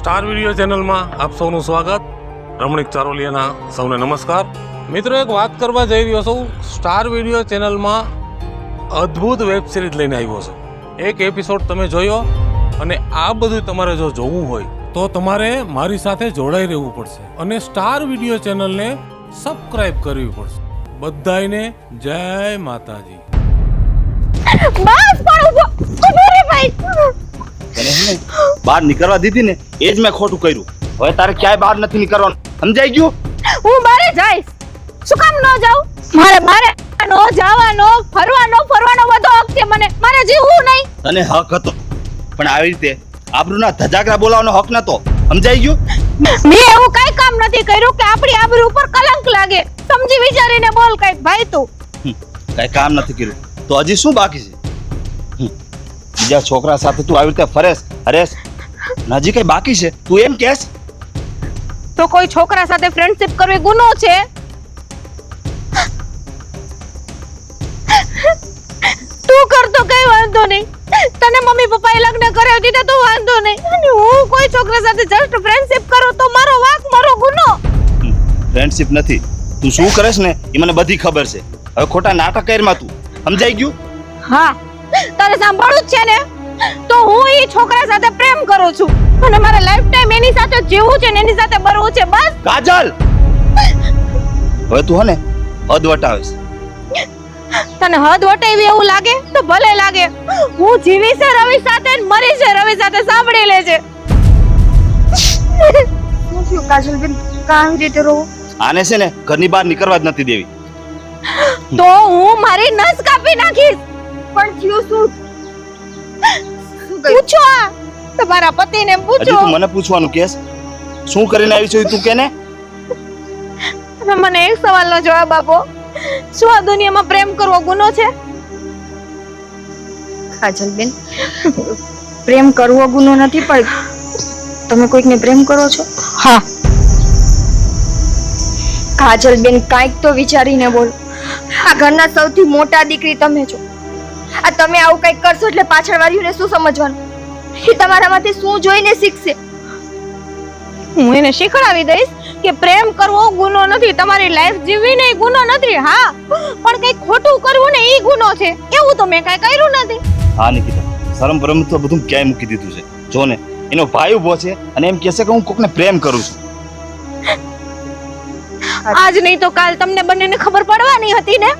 Star video ચેનલમાં આપ સૌનું સ્વાગત. રમણીક ચારોલિયાના સૌને નમસ્કાર. મિત્રો, એક વાત કરવા જઈ રહ્યો છું. સ્ટાર વિડીયો ચેનલમાં અદ્ભુત વેબ સિરીઝ લઈને આવ્યો છું. એક એપિસોડ તમે જોયો અને આ બધું તમારે જો જોવું હોય તો તમારે મારી સાથે જોડાઈ રહેવું પડશે અને સ્ટાર વિડીયો ચેનલને સબસ્ક્રાઇબ કરવી પડશે. બધાયને જય માતાજી. બસ પણ ઉભો રે ભાઈ. તને હે ને બહાર નીકળવા દીધી ને એ જ મેં ખોટું કર્યું. હવે તારે ક્યાંય બહાર નથી નીકળવાનું, સમજાઈ ગયું? હું બારે જઈશ. શું કામ ન જાઉં? મારે નો જવાનો, ફરવાનો બધો હક છે મને. મારે જીવવું નહીં. તને હક હતો, પણ આવી રીતે આબરૂના ધજાગરા બોલાવવાનો હક નતો, સમજાઈ ગયું? મેં એવું કઈ કામ નથી કર્યું કે આપણી આબરૂ ઉપર કલંક લાગે. સમજી વિચારીને બોલ કઈ ભાઈ તું. કઈ કામ નથી કર્યું તો હજી શું બાકી છે? બીજા છોકરા સાથે તું આવી રીતે ફરેશ હરેશ, હજી કઈ બાકી છે? તું એમ કહેશ તો કોઈ છોકરા સાથે ફ્રેન્ડશિપ કરવી ગુનો છે? તું કરતો કઈ વાંધો નહીં. તને મમ્મી પપ્પાએ લગ્ન કરાવી દીધા તો વાંધો નહીં. અને હું કોઈ છોકરા સાથે જસ્ટ ફ્રેન્ડશિપ કરું તો મારો વાંક, મારો ગુનો. ફ્રેન્ડશિપ નથી, તું શું કરેશ ને એ મને બધી ખબર છે. હવે ખોટા નાટક કરમાં તું, સમજાઈ ગયું? હા, તારે સાંભળવું જ છે ને? તો હું એ છોકરા સાથે પ્રેમ કરું છું અને મારે લાઈફ ટાઈમ એની સાથે જીવવું છે ને એની સાથે મરવું છે, બસ. કાજલ, હવે તું હે ને હદ વટાવેશ. તને હદ વટાવી એવું લાગે તો ભલે લાગે. હું જીવી છે રવિ સાથે ને મરી છે રવિ સાથે, સાંભળી લેજે. શું થયું કાજલબેન? કાવી રીતે રહો? આને છે ને ઘરની બહાર નીકળવા જ નથી દેવી. તો હું મારી નસ કાપી નાખીશ. પણ થયું શું? પૂછો આ તમારા પતિને પૂછો. હજી તું મને પૂછવાનું કેસ? શું કરીને આવી છો તું કેને? તમે મને એક સવાલનો જવાબ આપો. શું આ દુનિયામાં પ્રેમ કરવો ગુનો છે? કાજલબેન, પ્રેમ કરવો ગુનો નથી, પણ તમે કોઈકને પ્રેમ કરો છો? હા. કાજલબેન, કાંઈક તો વિચારીને બોલો. આ ઘરના સૌથી મોટા દીકરી તમે છો. આ તમે આવું કંઈક કરશો એટલે પાછળ વાળીઓને શું સમજવાનું? એ તમારામાંથી શું જોઈને શીખશે? હું એને શીખડાવી દઈશ કે પ્રેમ કરવો ગુનો નથી, તમારી લાઈફ જીવવી ને ગુનો નથી. હા, પણ કઈ ખોટું કરવું ને ઈ ગુનો છે. એવું તો મેં કઈ કર્યું નથી. હા નિકિતા, શરમ પરમ તો બધું ક્યાંય મૂકી દીધું છે. જો ને એનો ભાઈ ઉભો છે અને એમ કહે છે કે હું કોકને પ્રેમ કરું છું. આજ નહીં તો કાલ તમને બંનેને ખબર પડવાની હતી ને,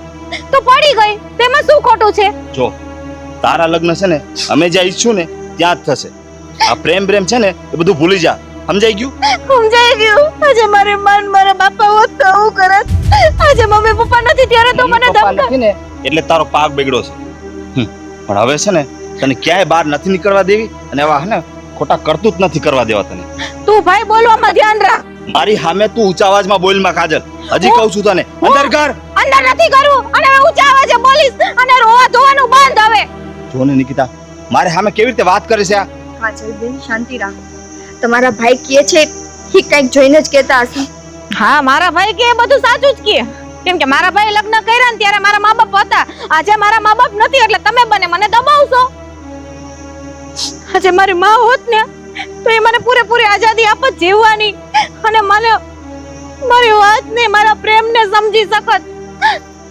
તો પડી ગઈ. તેમાં શું ખોટું છે? જો તારા લગ્ન છે ને અમે જ્યાં ઈચ્છું ને ત્યાં જ થશે. આ પ્રેમ છે ને એ બધું ભૂલી જા, સમજાઈ ગયું? સમજાઈ ગયું. આજે મારે મારા બાપા હોત તો હું કરત. આજે મમ્મી પપ્પા નથી ત્યારે તો મને નથી ને એટલે તારો પાક બગડ્યો છે. પણ હવે છે ને તને ક્યાંય બહાર નથી નીકળવા દેવી અને આવા હે ને ખોટા કરતૂત નથી કરવા દેવા તને. તું ભાઈ બોલવામાં ધ્યાન રાખ. મારી સામે તું ઊંચા અવાજમાં બોલમાં કાજલ. હજી કહું છું તને અંદર કર. અંદર નથી કરું અને હવે ઊંચા અવાજે બોલીશ અને રોવા ધોવાનું બંધ. હવે જો ને નિકિતા, મારે સામે કેવી રીતે વાત કરે છે આ? કાજલબેન, શાંતિ રાખો. તમારા ભાઈ કહે છે એ કંઈક જોઈને જ કહેતા હશે. હા, મારા ભાઈ કે એ બધું સાચું જ કહે. કેમ કે મારા ભાઈ લગ્ન કર્યા ને ત્યારે મારા મા બાપ હતા. આજે મારા મા બાપ નથી એટલે તમે બને મને દબાવશો. આજે મારી માં હોત ને તો એ મને પૂરેપૂરી આઝાદી આપત જીવવાની અને મને મારી વાત ને મારા પ્રેમને સમજી શકત.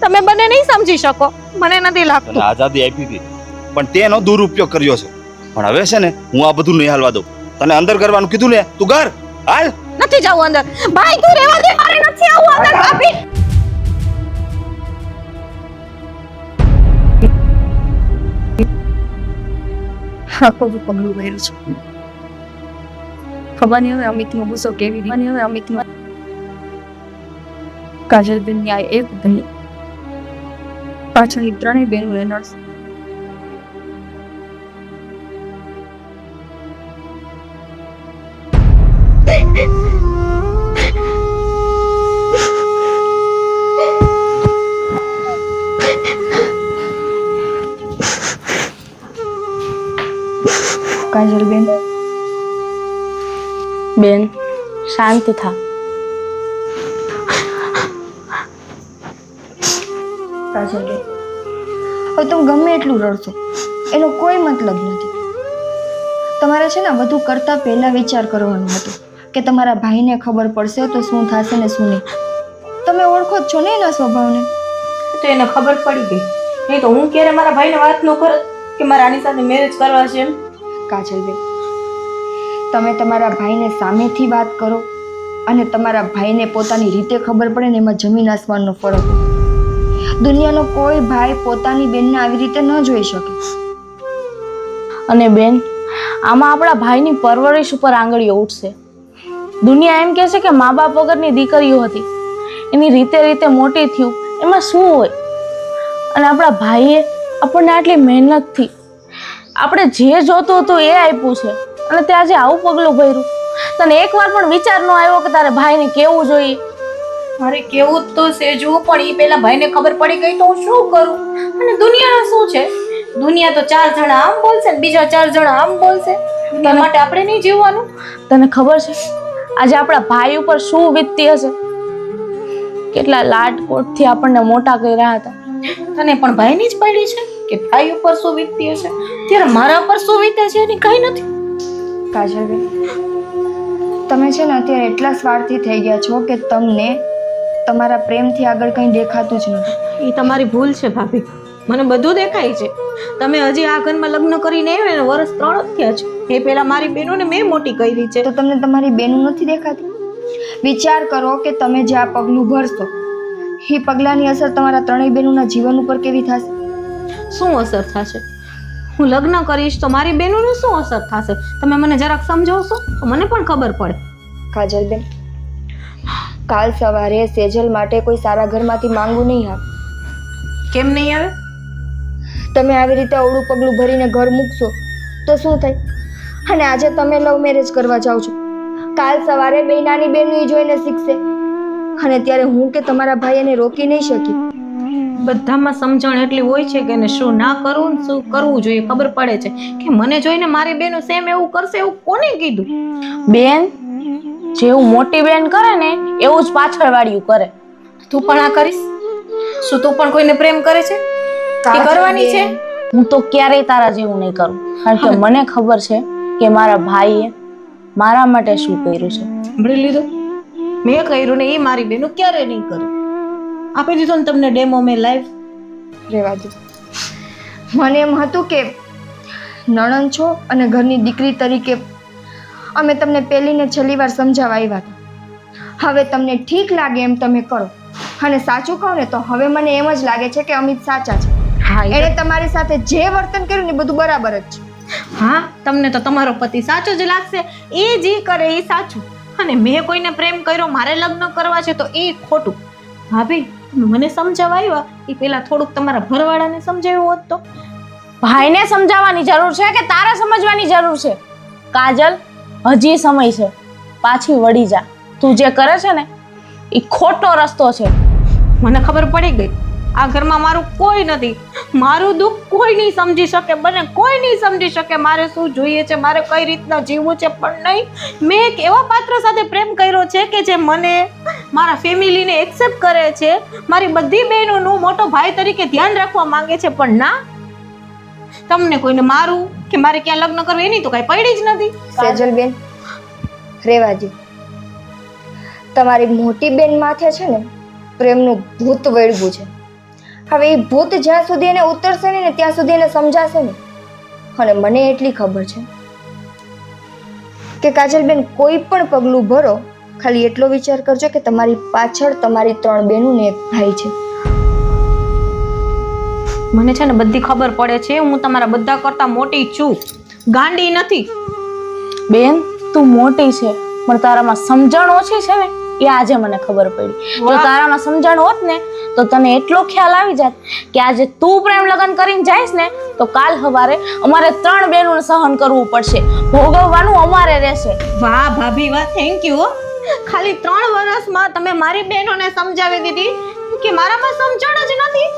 તમે બને નહીં સમજી શકો, મને નથી લાગતું. તને આઝાદી આપી હતી પણ તેનો દુરુપયોગ કર્યો છે. પણ હવે છે ને હું આ બધું નહીં હાલવા દઉં. તને અંદર કરવાનું કીધું ને, તું ઘર હાલ. નથી જાવું અંદર. ભાઈ તું રહેવા દે, મારે નથી આવું અંદર. ભાભી આખું પગલું ભર્યું છે. ખબર નહીં હવે અમિતનો ગુસ્સો કેવી રીતે. હવે અમિતનો કાજલબેન ની આ એક બહેન પાછળની ત્રણેય બહેનો નડશે. કાજલબેન, બેન શાંત થા. કાજલબેન, હવે તમે ગમે એટલું રડશો એનો કોઈ મતલબ નથી. તમારે છે ને વધુ કરતાં પહેલાં વિચાર કરવાનું હતું કે તમારા ભાઈને ખબર પડશે તો શું થશે ને શું નહીં. તમે ઓળખો જ છો ને એના સ્વભાવને. તો એને ખબર પડી ગઈ, નહીં તો હું ક્યારે મારા ભાઈને વાત ન કરત કે મારે આની સાથે મેરેજ કરવા છે એમ. કાજલબેન, તમે તમારા ભાઈને સામેથી વાત કરો અને તમારા ભાઈને પોતાની રીતે ખબર પડે ને એમાં જમીન આસમાનનો ફરક. દુનિયાનો કોઈ ભાઈ પોતાની બેનને આવી રીતે ન જોઈ શકે. અને બેન, આમાં આપણા ભાઈની પરવરિશ ઉપર આંગળીઓ ઉઠશે. દુનિયા એમ કહે છે કે મા બાપ વગરની દીકરીઓ હતી, એની રીતે રીતે મોટી થયું, એમાં શું હોય? અને આપણા ભાઈએ આપણને આટલી મહેનતથી આપણે જે જોતું હતું એ આપ્યું છે, અને તે આજે આવું પગલું ભર્યું. તને એકવાર પણ વિચાર ન આવ્યો કે તારે ભાઈને કેવું જોઈએ? મારે કેવું જ તો સેજવું, પણ એ પેલા ભાઈને ખબર પડી ગઈ તો હું શું કરું? અને દુનિયાનું શું છે? દુનિયા તો 4 જણા આમ બોલશે ને બીજા 4 જણા આમ બોલશે. એના માટે આપણે નહીં જીવવાનું. તને ખબર છે આજે આપણા ભાઈ ઉપર શું વીતતી હશે? કેટલા લાડકોટથી આપણને મોટા કર્યા હતા. તને પણ ભાઈની જ પડી છે કે ભાઈ ઉપર શું વીતતી હશે? ત્યારે મારા ઉપર શું વીતે છે એની કઈ નથી. કાજલબેન, તમે છે ને અત્યારે એટલા સ્વાર્થી થઈ ગયા છો કે તમને તમારા પ્રેમથી આગળ કંઈ દેખાતું જ નથી. એ તમારી ભૂલ છે ભાભી, મને બધું દેખાય છે. તમે હજી આ ઘરમાં લગ્ન કરીને આવ્યા ને વર્ષ 3 જ થયા છે. એ પહેલા મારી બહેનોને મેં મોટી કરી છે. તો તમને તમારી બેનું નથી દેખાતી? વિચાર કરો કે તમે જે આ પગલું ભરશો એ પગલાંની અસર તમારા 3 બહેનોના જીવન ઉપર કેવી થશે? શું અસર થશે? હું લગ્ન કરીશ તો મારી બહેનોને શું અસર થશે? તમે મને જરાક સમજાવશો તો મને પણ ખબર પડે. કાજલબેન, કાલ સવારે સેજલ માટે કોઈ સારા ઘરમાંથી માંગવું નહીં આવે. કેમ નહીં આવે? તમે આવી રીતે અવળું પગલું ભરીને ઘર મૂકશો તો શું થાય? અને આજે તમે લવ મેરેજ કરવા જાઓ છો, કાલ સવારે બે નાની બહેનો જોઈને શીખશે, અને ત્યારે હું કે તમારા ભાઈ એને રોકી નહીં શકી. બધામાં સમજણ એટલી હોય છે કે એને શું ના કરવું ને શું કરવું જોઈએ ખબર પડે છે કે મને જોઈને મારી બહેનો સેમ એવું કરશે એવું કોને કીધું? બેન, જેવું મોટી બેન કરે ને એવું જ પાછળ વાળ્યું કરે. તું પણ આ કરીશ? શું તું પણ કોઈને પ્રેમ કરે છે કે કરવાની છે? હું તો ક્યારેય તારા જેવું નહીં કરું, કારણ કે મને ખબર છે કે મારા ભાઈએ મારા માટે શું કર્યું છે. સાંભળી લીધું? મેં કર્યું ને એ મારી બહેનો ક્યારે નહીં કરે. આપી દીધો ને તમને ડેમો મેં લાઈવ. રહેવા દો. મને એમ હતું કે નણંદ છો અને ઘરની દીકરી તરીકે અમે તમને પહેલી ને છેલ્લી વાર સમજાવવા આવ્યા હતા. હવે તમને ઠીક લાગે એમ તમે કરો. અને સાચું કહું ને તો હવે મને એમ જ લાગે છે કે અમિત સાચા છે. હા, એણે તમારી સાથે જે વર્તન કર્યું ને બધું બરાબર જ છે. હા, તમને તો તમારો પતિ સાચો જ લાગશે. એ જે કરે એ સાચું, અને મેં કોઈને પ્રેમ કર્યો મારે લગ્ન કરવા છે તો એ ખોટું. ભાભી, મને સમજાવવા આવ્યા એ પેલા થોડુંક તમારા ઘરવાળાને સમજાવ્યું હોત તો. ભાઈને સમજાવવાની જરૂર છે કે તારે સમજવાની જરૂર છે? કાજલ, હજી સમય છે, પાછી વળી જા. તું જે કરે છે ને એ ખોટો રસ્તો છે. મને ખબર પડી ગઈ, આ ઘરમાં મારું કોઈ નથી. મારું દુઃખ કોઈ નહીં સમજી શકે, મને કોઈ નહીં સમજી શકે મારે શું જોઈએ છે, મારે કઈ રીતના જીવવું છે. પણ નહીં, મેં એક એવા પાત્ર સાથે પ્રેમ કર્યો છે કે જે મને મારા ફેમિલીને એક્સેપ્ટ કરે છે, મારી બધી બહેનોનું મોટો ભાઈ તરીકે ધ્યાન રાખવા માંગે છે. પણ ના, તમને કોઈને મારું કે મારે ક્યાં લગ્ન કરવું એની તો કઈ પડી જ નથી. સેજલબેન, રેવાજી, તમારી મોટી બેન માથે છે ને પ્રેમનું ભૂત વળવું છે. હવે એ ભૂત જ્યાં સુધી એને ઉતરશે ને ત્યાં સુધી એને સમજાશે ને. અને મને એટલી ખબર છે કે કાજલબેન, કોઈ પણ પગલું ભરો, ખાલી એટલો વિચાર કરજો કે તમારી પાછળ તમારી 3 બહેનો ને એક ભાઈ છે. મને છે ને બધી ખબર પડે છે, હું તમારા બધા કરતા મોટી છું, ગાંડી નથી. બેન, તું મોટી છે પણ તારામાં સમજણ ઓછી છે ને એ આજે મને ખબર પડી. જો તારામાં સમજણ હોત ને તો તને એટલો ખ્યાલ આવી જાત કે આજે તું પ્રેમ લગ્ન કરીને જઈશ ને તો કાલ સવારે અમારે 3 બહેનોને સહન કરવું પડશે, ભોગવવાનું અમારે રહેશે. વાહ ભાભી વાહ, થેન્ક યુ. ખાલી 3 વર્ષમાં તમે મારી બહેનોને સમજાવી દીધી કે મારામાં સમજણ જ નથી,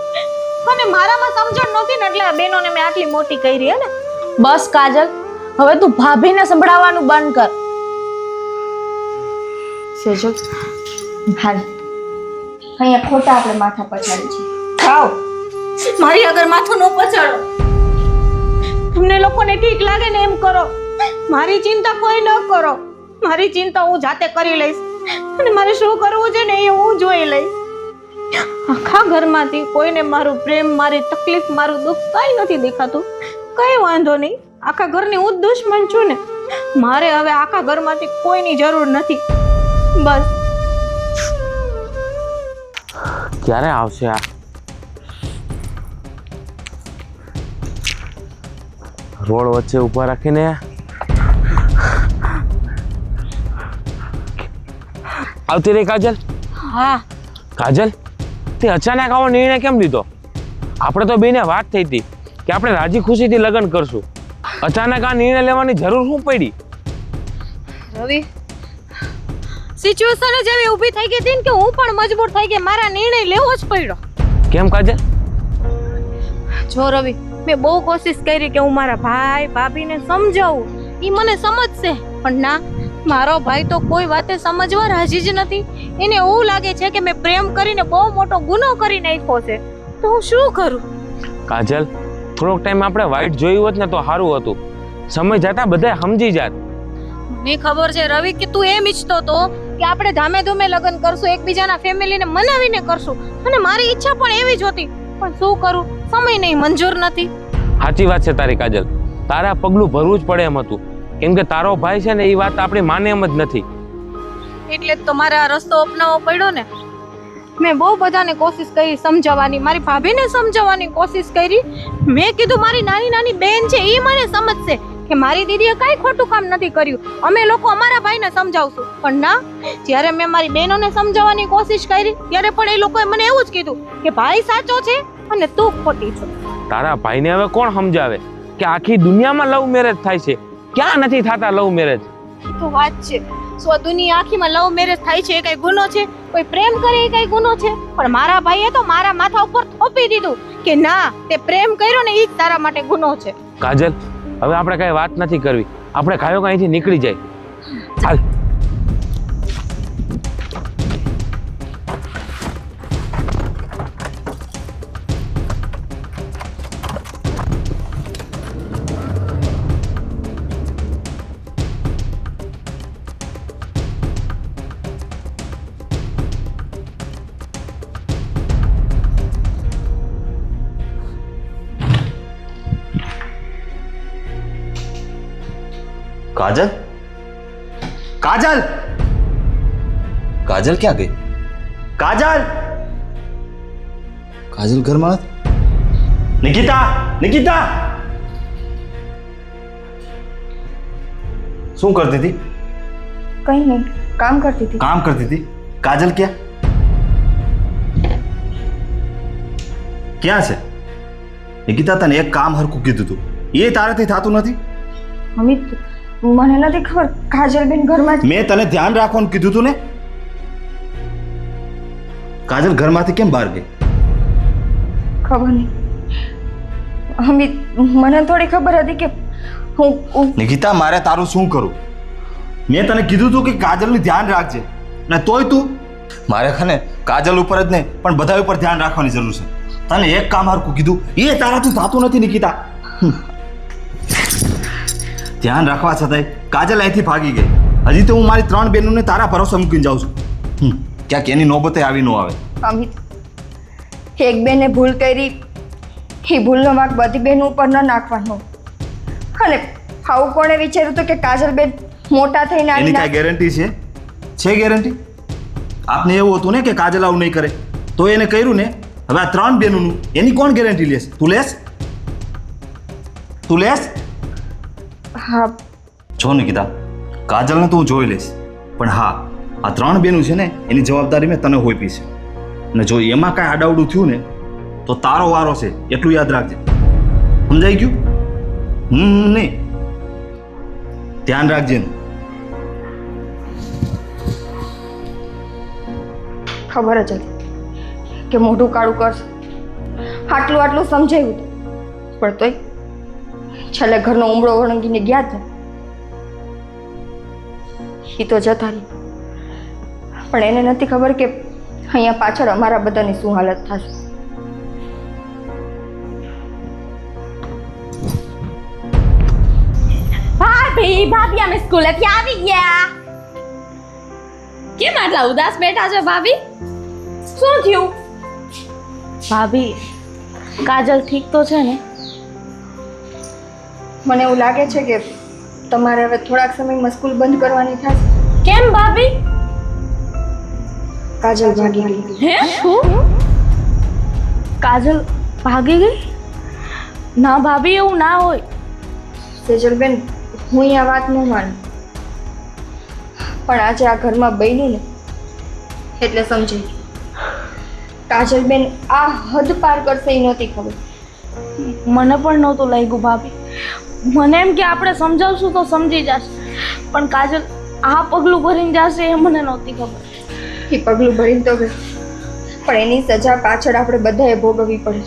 અને મારામાં સમજણ નહોતી ને એટલે બહેનોને મેં આટલી મોટી કરી હે ને. બસ કાજલ, હવે તું ભાભીને સંભળાવવાનું બંધ કર. સેજો, હાલ અહીંયા ખોટા આપણે માથા પછાડી છે. ખાઓ, મારી આગળ માથું ન પછાડો. તમને લોકોને ઠીક લાગે ને એમ કરો. મારી ચિંતા કોઈ ન કરો. મારી ચિંતા હું જાતે કરી લઈશ અને મારે શું કરવું છે ને એ હું જોઈ લઈશ. આખા ઘરમાંથી કોઈને મારું પ્રેમ, મારી તકલીફ, મારું દુઃખ કઈ નથી દેખાતું. કઈ વાંધો નહીં, આખા ઘરની હું જ દુશ્મન છું ને. મારે હવે આખા ઘરમાંથી કોઈની જરૂર નથી. બસ. ક્યારે આવશે આ રોડ વચ્ચે ઊભા રાખીને? આવતી રહી કાજલ. હા, કાજલ, તે અચાનક આવો નિર્ણય કેમ લીધો? આપણે તો બેને વાત થઈ હતી કે આપણે રાજી ખુશીથી લગ્ન કરશું. અચાનક આ નિર્ણય લેવાની જરૂર શું પડી? રવિ, સિચ્યુએશન જ એવી ઊભી થઈ ગઈ હતી ને કે હું પણ મજબૂર થઈ ગઈ. મારા નિર્ણય લેવો જ પડ્યો. કેમ કાજલ? જો રવિ, મેં બહુ કોશિશ કરી કે હું મારા ભાઈ ભાભીને સમજાવું, ઈ મને સમજશે, પણ ના, મારો ભાઈ તો કોઈ વાતે સમજવા રાજી જ નથી. એને એવું લાગે છે કે મેં પ્રેમ કરીને બહુ મોટો ગુનો કરી નાખ્યો છે. તો હું શું કરું? કાજલ, થોડોક ટાઈમ આપણે વાઈટ જોયું હોત ને તો સારું હતું. સમય જતા બધા સમજી જાત. મને ખબર છે રવિ કે તું એમ ઈચ્છતો તો કે આપણે ધામે ધૂમે લગ્ન કરશું, એકબીજાના ફેમિલીને મનાવીને કરશું, અને મારી ઈચ્છા પણ એવી જ હતી. પણ શું કરું, સમય નહીં, મંજૂર નથી. સાચી વાત છે તારી કાજલ. તારા પગલું ભરવું જ પડે એમ હતું, કેમ કે તારો ભાઈ છે ને એ વાત આપણી માને એમ જ નથી. એટલે જ તો મારે આ રસ્તો અપનાવવો પડ્યો ને. મેં બહુ બધાને કોશિશ કરી સમજાવવાની, મારી ભાભીને સમજાવવાની કોશિશ કરી. મેં કીધું મારી નાની નાની બેન છે એ મને સમજશે કે મારી દીદીએ કાંઈ ખોટું કામ નથી કર્યું, અમે લોકો અમારા ભાઈને સમજાવશું. પણ ના, જ્યારે મેં મારી બહેનોને સમજાવવાની કોશિશ કરી ત્યારે પણ એ લોકોએ મને એવું જ કીધું કે ભાઈ સાચો છે અને તું ખોટી છો. તારા ભાઈને હવે કોણ સમજાવે કે આખી દુનિયામાં લવ મેરેજ થાય છે, ક્યાં નથી થતા લવ મેરેજ? તો વાત છે, સો દુનિયા આખીમાં લવ મેરેજ થાય છે એ કઈ ગુનો છે? કોઈ પ્રેમ કરે એ કઈ ગુનો છે? પણ મારા ભાઈએ તો મારા માથા ઉપર થોપી દીધું કે ના, તે પ્રેમ કર્યો ને એ જ તારા માટે ગુનો છે. કાજલ, હવે આપણે કઈ વાત નથી કરવી, આપણે કાયો અહીંથી નીકળી જાય. ચાલ. काजल, काजल, काजल क्या गई? काजल, काजल घर में निकिता, निकिता શું કરતી હતી? કંઈ નહીં, કામ કરતી હતી. કામ કરતી હતી? કાજલ ક્યાં છે? નિકિતા, તને એક કામ હરખું કીધું હતું, એ તારાથી થતું નથી. અમિત, મને નથી ખબર, કાજલબેન ઘરમાં જ. મેં તને ધ્યાન રાખવાનું કીધું હતું ને. કાજલ ઘરમાંથી કેમ બહાર ગઈ? ખબર નહીં અમિત, મને થોડી ખબર હતી કે હું નિકિતા, મારે તારું શું કરું? મેં તને કીધું હતું કે કાજલનું ધ્યાન રાખજે, ને તોય તું મારે ખાને કાજલ ઉપર જ નહીં પણ બધા ઉપર ધ્યાન રાખવાની જરૂર છે. તને એક કામ હરખું કીધું, એ તારાથી થતું નથી નિકિતા. ધ્યાન રાખવા છતાંય કાજલ અહીંથી ભાગી ગઈ. હજી તો હું મારી 3 બહેનોને તારા ભરોસે મૂકીને જાઉં છું. ક્યાંક એની નોબતે આવી ન આવે. અમિત, એક બેને ભૂલ કરી, એ ભૂલનો વાંક બધી બહેનો ઉપર ન નાખવાનો. અને આવું કોણે વિચાર્યું હતું કે કાજલબેન મોટા થઈને એની કાંઈ ગેરંટી છે? છે ગેરંટી? આપને એવું હતું ને કે કાજલ આવું નહીં કરે, તો એને કર્યું ને. હવે આ 3 બહેનોનું એની કોણ ગેરંટી લેશે? તું લેશ? તું લેશ? હા. જો નિકિતા, કાજલને તો હું જોઈ લઈશ, પણ હા, આ 3 બહેનો છે ને એની જવાબદારી મેં તને હોઈપી છે. અને જો એમાં કાંઈ આડાવડું થયું ને તો તારો વારો છે, એટલું યાદ રાખજે. સમજાઈ ગયું? નહીં, ધ્યાન રાખજે એનું. ખબર જ હતી કે મોઢું કાળું કરશે. આટલું સમજાયું હતું, પણ તોય છેલ્લે ઘરનો ઉમળો વળંગીને ગયા જ ને. એ તો જતા રહી, પણ એને નથી ખબર કે અહીંયા પાછળ અમારા બધાની શું હાલત થશે. ભાભી, ભાભી અમે સ્કૂલેથી આવી ગયા. કેમ આટલા ઉદાસ બેઠા છો ભાભી? શું થયું? ભાભી કાજલ ઠીક તો છે ને? મને એવું લાગે છે કે તમારે હવે થોડાક સમયમાં સ્કૂલ બંધ કરવાની થશે. કેમ ભાભી? કાજલ ભાગી ગઈ. હે? શું? કાજલ ભાગી ગઈ? ના ભાભી, એવું ના હોય. સેજલબેન, હું આ વાત ન માનું, પણ આજે આ ઘરમાં બન્યું ને એટલે સમજી ગઈ. કાજલબેન આ હદ પાર કરશે એ નહોતી ખબર. મને પણ નહોતું લાગ્યું ભાભી. મને એમ કે આપણે સમજાવશું તો સમજી જશે, પણ કાજલ આ પગલું ભરીને જશે એ મને નહોતી ખબર. એ પગલું ભરીને તો ગઈ, પણ એની સજા પાછળ આપણે બધાએ ભોગવવી પડે.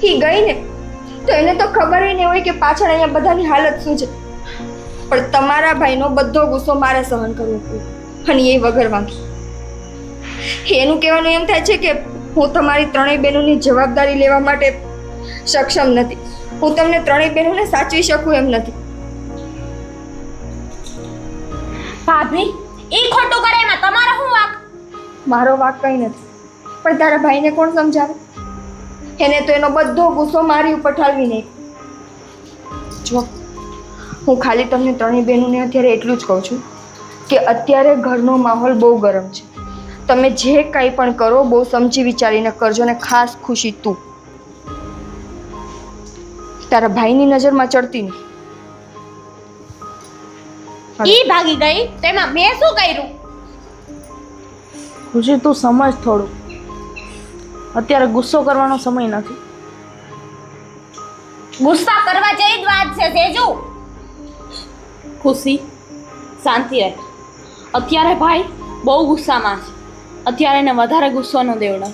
એ ગઈ ને તો એને તો ખબર ય નહીં હોય કે પાછળ અહીંયા બધાની હાલત શું છે. પણ તમારા ભાઈનો બધો ગુસ્સો મારે સહન કરવો પડ્યો, અને એ વગર વાંકી. એનું કહેવાનું એમ થાય છે કે હું તમારી ત્રણેય બહેનોની જવાબદારી લેવા માટે સક્ષમ નથી. હું તમને ત્રણેય બહેનોને સાચવી શકું એમ નથી. ભાભી ઈ ખોટું કરે એમાં તમારો શું વાંક? મારો વાંક કંઈ નથી, પણ તારા ભાઈને કોણ સમજાવે? એને તો એનો બધો ગુસ્સો મારી ઉપર ઠાલવી નાખ્યો. જો હું ખાલી તમને ત્રણેય બહેનોને અત્યારે એટલું જ કહું છું કે અત્યારે ઘરનો માહોલ બહુ ગરમ છે. તમે જે કંઈ પણ કરો બહુ સમજી વિચારીને કરજો, ને ખાસ ખુશી તું તારા ભાઈની નજરમાં ચડતી નહીં. ઈ ભાગી ગઈ તેમાં મેં શું કર્યું? ખુશી તું સમજ થોડું, અત્યારે ગુસ્સો કરવાનો સમય નથી. ગુસ્સા કરવા જેવી જ વાત છે સેજુ. ખુશી શાંતિ રાખ. અત્યારે ભાઈ બહુ ગુસ્સામાં છે. અત્યારે એને વધારે ગુસ્સો ન દેવડાવ.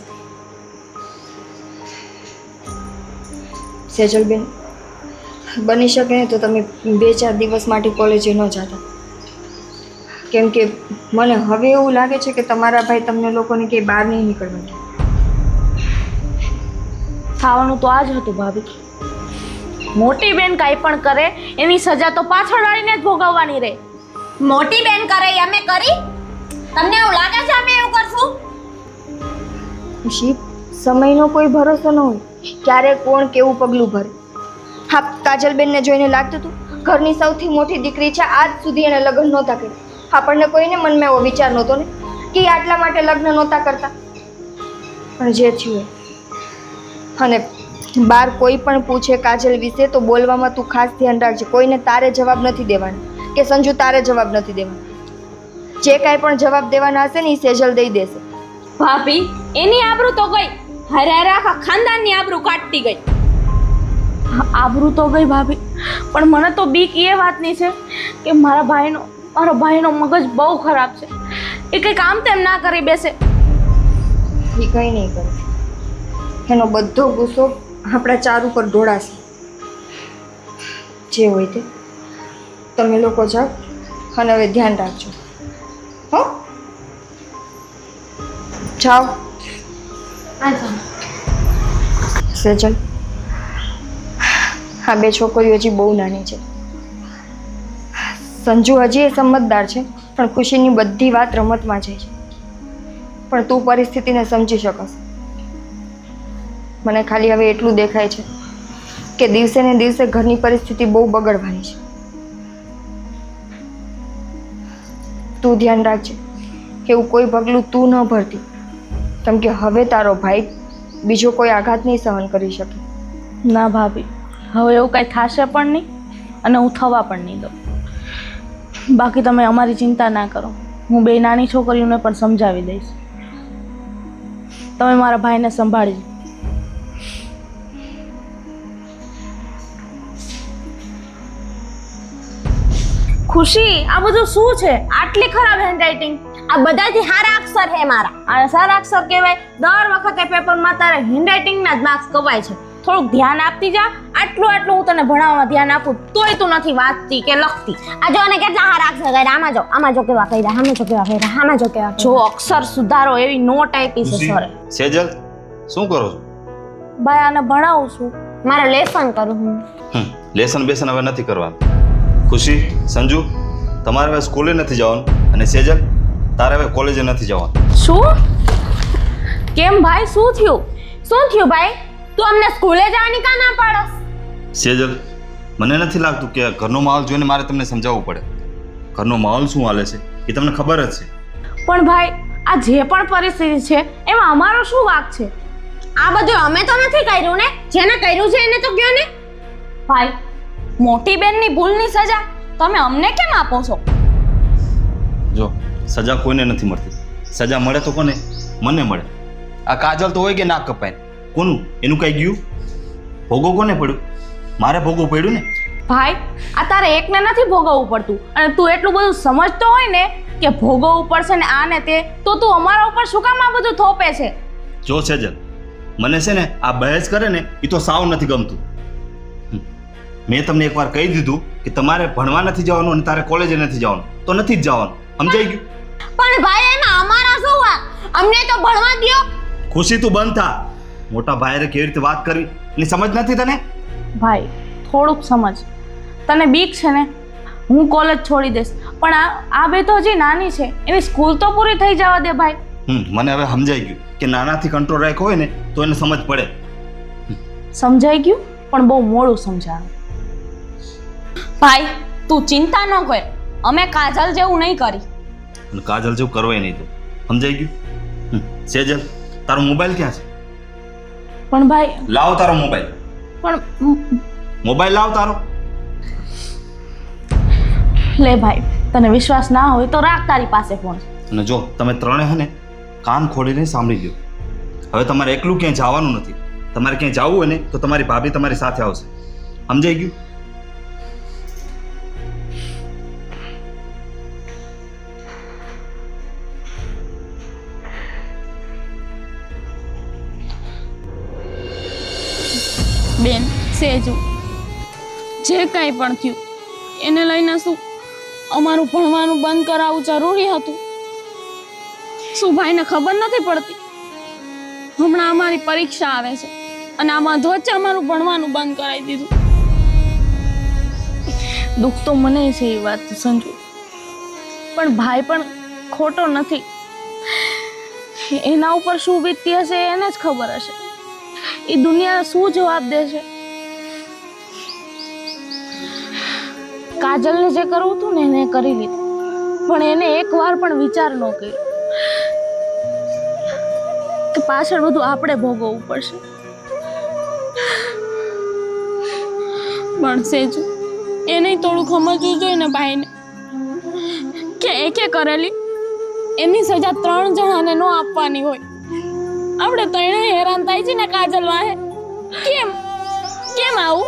સેજલબેન, બની શકે ને તો તમે 2-4 દિવસ માટે કોલેજે ન જતા, કેમ કે મને હવે એવું લાગે છે કે તમારા ભાઈ તમને લોકોને ક્યાંય બહાર નહીં નીકળવા દે. ખાવાનું તો આ જ હતું ભાભી. મોટી બેન કાંઈ પણ કરે એની સજા તો પાછળ વાળીને જ ભોગવવાની રહે. મોટી બેન કરે એ અમે કરી? તમને એવું લાગે છે અમે એવું કરશું? ખુશી, સમયનો કોઈ ભરોસો ન હોય, ક્યારે કોણ કેવું પગલું ભરે. હા, કાજલબેનને જોઈને લાગતું હતું ઘરની સૌથી મોટી દીકરી છે, આજ સુધી એને લગ્ન નહોતા કર્યા. આપણને કોઈને મનમાં એવો વિચાર નહોતો ને કે આટલા માટે લગ્ન નહોતા કરતા. પણ જે થયું અને બાર કોઈ પણ પૂછે કાજલ વિશે તો બોલવામાં તું ખાસ ધ્યાન રાખજે. કોઈને તારે જવાબ નથી દેવાનો કે સંજુ તારે જવાબ નથી દેવાનો. જે કાંઈ પણ જવાબ દેવાના હશે ને એ સેજલ દઈ દેશે. ભાભી એની આબરૂ તો ગઈ, હારે હારે આખા ખાનદાનની આબરૂ કાઢતી ગઈ. આબરૂ તો ગઈ ભાભી, પણ મને તો બીક એ વાતની છે કે મારો ભાઈનો મગજ બહુ ખરાબ છે. એ કંઈ કામ તેમ ના કરી બેસે. એ કંઈ નહીં કરે, એનો બધો ગુસ્સો આપણા ચાર ઉપર ઢોળાશે. જે હોય તે તમે લોકો જાઓ અને હવે ધ્યાન રાખજો. હો, જાઓ. સેજલ, આ 2 છોકરીઓ હજી બહુ નાની છે. સંજુ હજી એ સમજદાર છે, પણ ખુશીની બધી વાત રમતમાં જાય છે. પણ તું પરિસ્થિતિને સમજી શકસ. મને ખાલી હવે એટલું દેખાય છે કે દિવસે ને દિવસે ઘરની પરિસ્થિતિ બહુ બગડવાની છે. તું ધ્યાન રાખજે કે એવું કોઈ પગલું તું ન ભરતી, કેમ કે હવે તારો ભાઈ બીજો કોઈ આઘાત નહીં સહન કરી શકે. ના ભાભી, હવે એવું કાંઈ થશે પણ નહીં અને હું થવા પણ નહીં દઉં. બાકી તમે અમારી ચિંતા ના કરો, હું 2 નાની છોકરીઓને પણ સમજાવી દઈશ. તમે મારા ભાઈને સંભાળજો. ખુશી, આ બધું શું છે? આટલી ખરાબ હેન્ડરાઇટિંગ. આ બધાથી સારા અક્ષર હે મારા. આ સારા અક્ષર કહેવાય? દર વખતે પેપરમાં તારે હેન્ડરાઇટિંગના જ માર્ક્સ કપાય છે. થોડુંક ધ્યાન આપતી જા. આટલું હું તને ભણાવવામાં ધ્યાન આપું તોય તું નથી વાંચતી કે લખતી. આ જો ને કેટલા સારા અક્ષર કર્યા. આમાં જો કેવા કર્યા, આમાં જો કેવા કર્યા, આમાં જો કેવા જો અક્ષર સુધારો એવી નોટ આપી છે સરે. સેજલ, શું કરો છો? ભાઈ આને ભણાવું છું. મારે લેસન કરું હું. લેસન બેસન હવે નથી કરવાનું. ખુશી, સંજુ, તમારે હવે સ્કૂલે નથી જવાનું અને સેજલ તારે હવે કોલેજે નથી જવાનું. શું? કેમ ભાઈ, શું થયું ભાઈ? તું અમને સ્કૂલે જવાની કા ના પાડસ? સેજલ, મને નથી લાગતું કે ઘરનો માહોલ જોઈને મારે તમને સમજાવવું પડે. ઘરનો માહોલ શું હાલે છે એ તમને ખબર જ છે. પણ ભાઈ, આ જે પણ પરિસ્થિતિ છે એમાં અમારો શું વાંક છે? આ બધું અમે તો નથી કર્યું ને, જેને કર્યું છે એને તો કયો ને. ભાઈ, મોટી બેનની ભૂલની સજા તમે અમને કેમ આપો છો? જો, સજા કોઈને નથી મળતી. સજા મળે તો કોને? મને મળે. આ કાજલ તો હોય કે નાક કપાય, કોનું? એનું કઈ ગયું? ભોગવવું કોને પડ્યું? મારે ભોગવવું પડ્યું ને. ભાઈ, આ તારે એકને નથી ભોગવવું પડતું, અને તું એટલું બધું સમજતો હોય ને કે ભોગવવું પડશે ને આ ને તે, તો તું અમારા ઉપર શું કામ આ બધું થોપે છે? જો સેજલ, મને છે ને આ બહેસ કરે ને એ તો સાવ નથી ગમતું. મેં તમને એકવાર કહી દીધું કે તમારે ભણવા નથી જવાનું અને તારે કોલેજે નથી જવાનું, તો નથી જ જવાનું. સમજાઈ ગયું? પણ ભાઈ એમાં અમારા શું વાંક? અમને તો ભણવા દ્યો. ખુશી, તું બંધ થા. મોટા ભાઈને કેવી રીતે વાત કરવી એની સમજ નથી તને? ભાઈ, થોડુંક સમજ. તને બીક છે ને? હું કોલેજ છોડી દઈશ, પણ આ બે તો હજી નાની છે, એની સ્કૂલ તો પૂરી થઈ જવા દે ભાઈ. મને હવે સમજાઈ ગયું કે નાનાથી કંટ્રોલ રાખ્યો હોય ને તો એને સમજ પડે. સમજાઈ ગયું, પણ બહુ મોડું સમજાણું. ભાઈ તું ચિંતા ન કર, અમે કાજલ જેવું નહીં કરી. અને કાજલ જેવું કરવાય નહીં તો. સમજાઈ ગયું? સેજલ, તારો મોબાઈલ ક્યાં છે? પણ ભાઈ, લાવ તારો મોબાઈલ. પણ મોબાઈલ લાવ તારો. લે ભાઈ, તને વિશ્વાસ ના હોય તો રાખ તારી પાસે ફોન. અને જો તમે ત્રણે હે ને કાન ખોલીને સાંભળી લ્યો. હવે તમારે એકલું ક્યાંય જવાનું નથી. તમારે ક્યાંય જવું હોય ને તો તમારી ભાભી તમારી સાથે આવશે. સમજાઈ ગયું? બેન, સેજુ, જે કાંઈ પણ થયું એને લઈને શું અમારું ભણવાનું બંધ કરાવવું જરૂરી હતું? શું ભાઈને ખબર નથી પડતી? હમણાં અમારી પરીક્ષા આવે છે અને આમાં વચ્ચે અમારું ભણવાનું બંધ કરાવી દીધું. દુઃખ તો મને છે એ વાત સંજુ, પણ ભાઈ પણ ખોટો નથી. એના ઉપર શું વીતતી હશે એને જ ખબર હશે. એ દુનિયા શું જવાબ દેશે? કાજલને જે કરવું હતું ને એને કરી લીધું, પણ એને એકવાર પણ વિચાર ન કર્યો કે પાછળ બધું આપણે ભોગવવું પડશે. પણ સેજુ, એને થોડું સમજવું જોઈએ ને ભાઈને કે એકે કરેલી એની સજા 3 જણાને ન આપવાની હોય. આપણે ત્રણે હેરાન થાય છે ને કાજલ વાહે. કેમ આવું?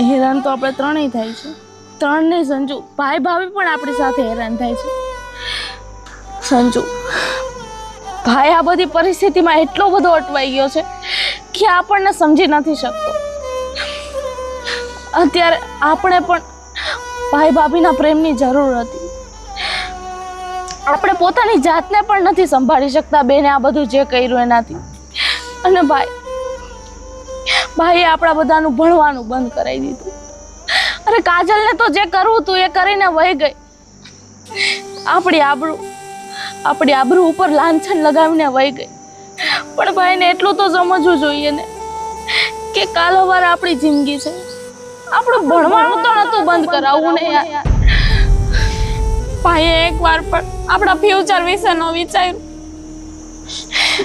હેરાન તો આપણે ત્રણેય થાય છે. 3 નહીં સંજુ, ભાઈ ભાભી પણ આપણી સાથે હેરાન થાય છે. સંજુ, ભાઈ આ બધી પરિસ્થિતિમાં એટલો બધો અટવાઈ ગયો છે કે આપણને સમજી નથી શકતો. અત્યારે આપણે પણ ભાઈ ભાભીના પ્રેમની જરૂર હતી. આપણે પોતાની જાતને પણ નથી સંભાળી શકતા બેને આ બધું જે કર્યું એનાથી. અને ભાઈએ આપણા બધાનું ભણવાનું બંધ કરાવી દીધું. અરે કાજલને તો જે કરવું હતું એ કરીને વહી ગઈ. આપણી આબરૂ ઉપર લાંછન લગાવીને વહી ગઈ. પણ ભાઈને એટલું તો સમજવું જોઈએ ને કે કાલ સવારે આપણી જિંદગી છે. આપણું ભણવાનું તો નતું બંધ કરાવવું ને યાર. ભાઈએ એકવાર પણ આપણા ફ્યુચર વિશે ન વિચાર્યું.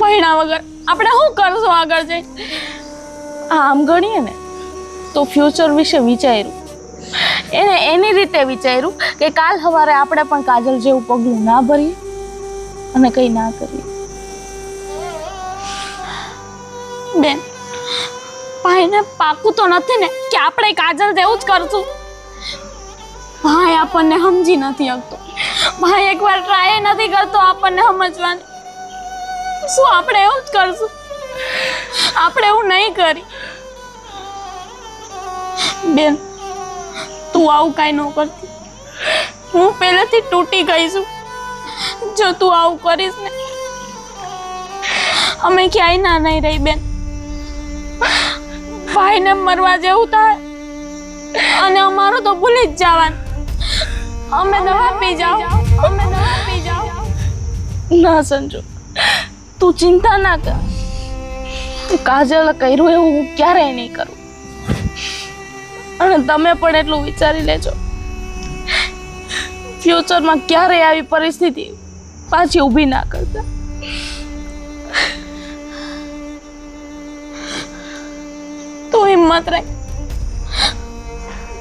ભણ્યા વગર આપણે શું કરશું આગળ જઈ? આમ ગણીએ ને તો ફ્યુચર વિશે વિચાર્યું. એને એની રીતે વિચાર્યું કે કાલ સવારે આપણે પણ કાજલ જેવું પગલું ના ભરીએ અને કંઈ ના કરીએ. બેન, ભાઈને પાકું તો નથી ને કે આપણે કાજલ જેવું જ કરશું? ભાઈ આપણને સમજી નથી શકતો. ભાઈ એકવાર ટ્રાય નથી કરતો આપણને સમજવાની. શું આપણે એવું જ કરશું? આપણે એવું નહીં કરી. બેન, તું આવું કાંઈ ન કરતી. હું પહેલેથી તૂટી ગઈ છું. જો તું આવું કરીશ ને અમે ક્યાંય ના નહીં રહી બેન. ભાઈને મરવા જેવું થાય અને અમારું તો ભૂલી જ જવાનું. અમે દવા પી જાઓ, અમે દવા પી જાઓ. ના સંજુ, તું ચિંતા ના કર. કાજલ કર્યું એવું હું ક્યારેય નહીં કરું. અને તમે પણ એટલું વિચારી લેજો, ફ્યુચરમાં ક્યારેય આવી પરિસ્થિતિ પાછી ઊભી ના કરતા. તું હિંમત રાખ.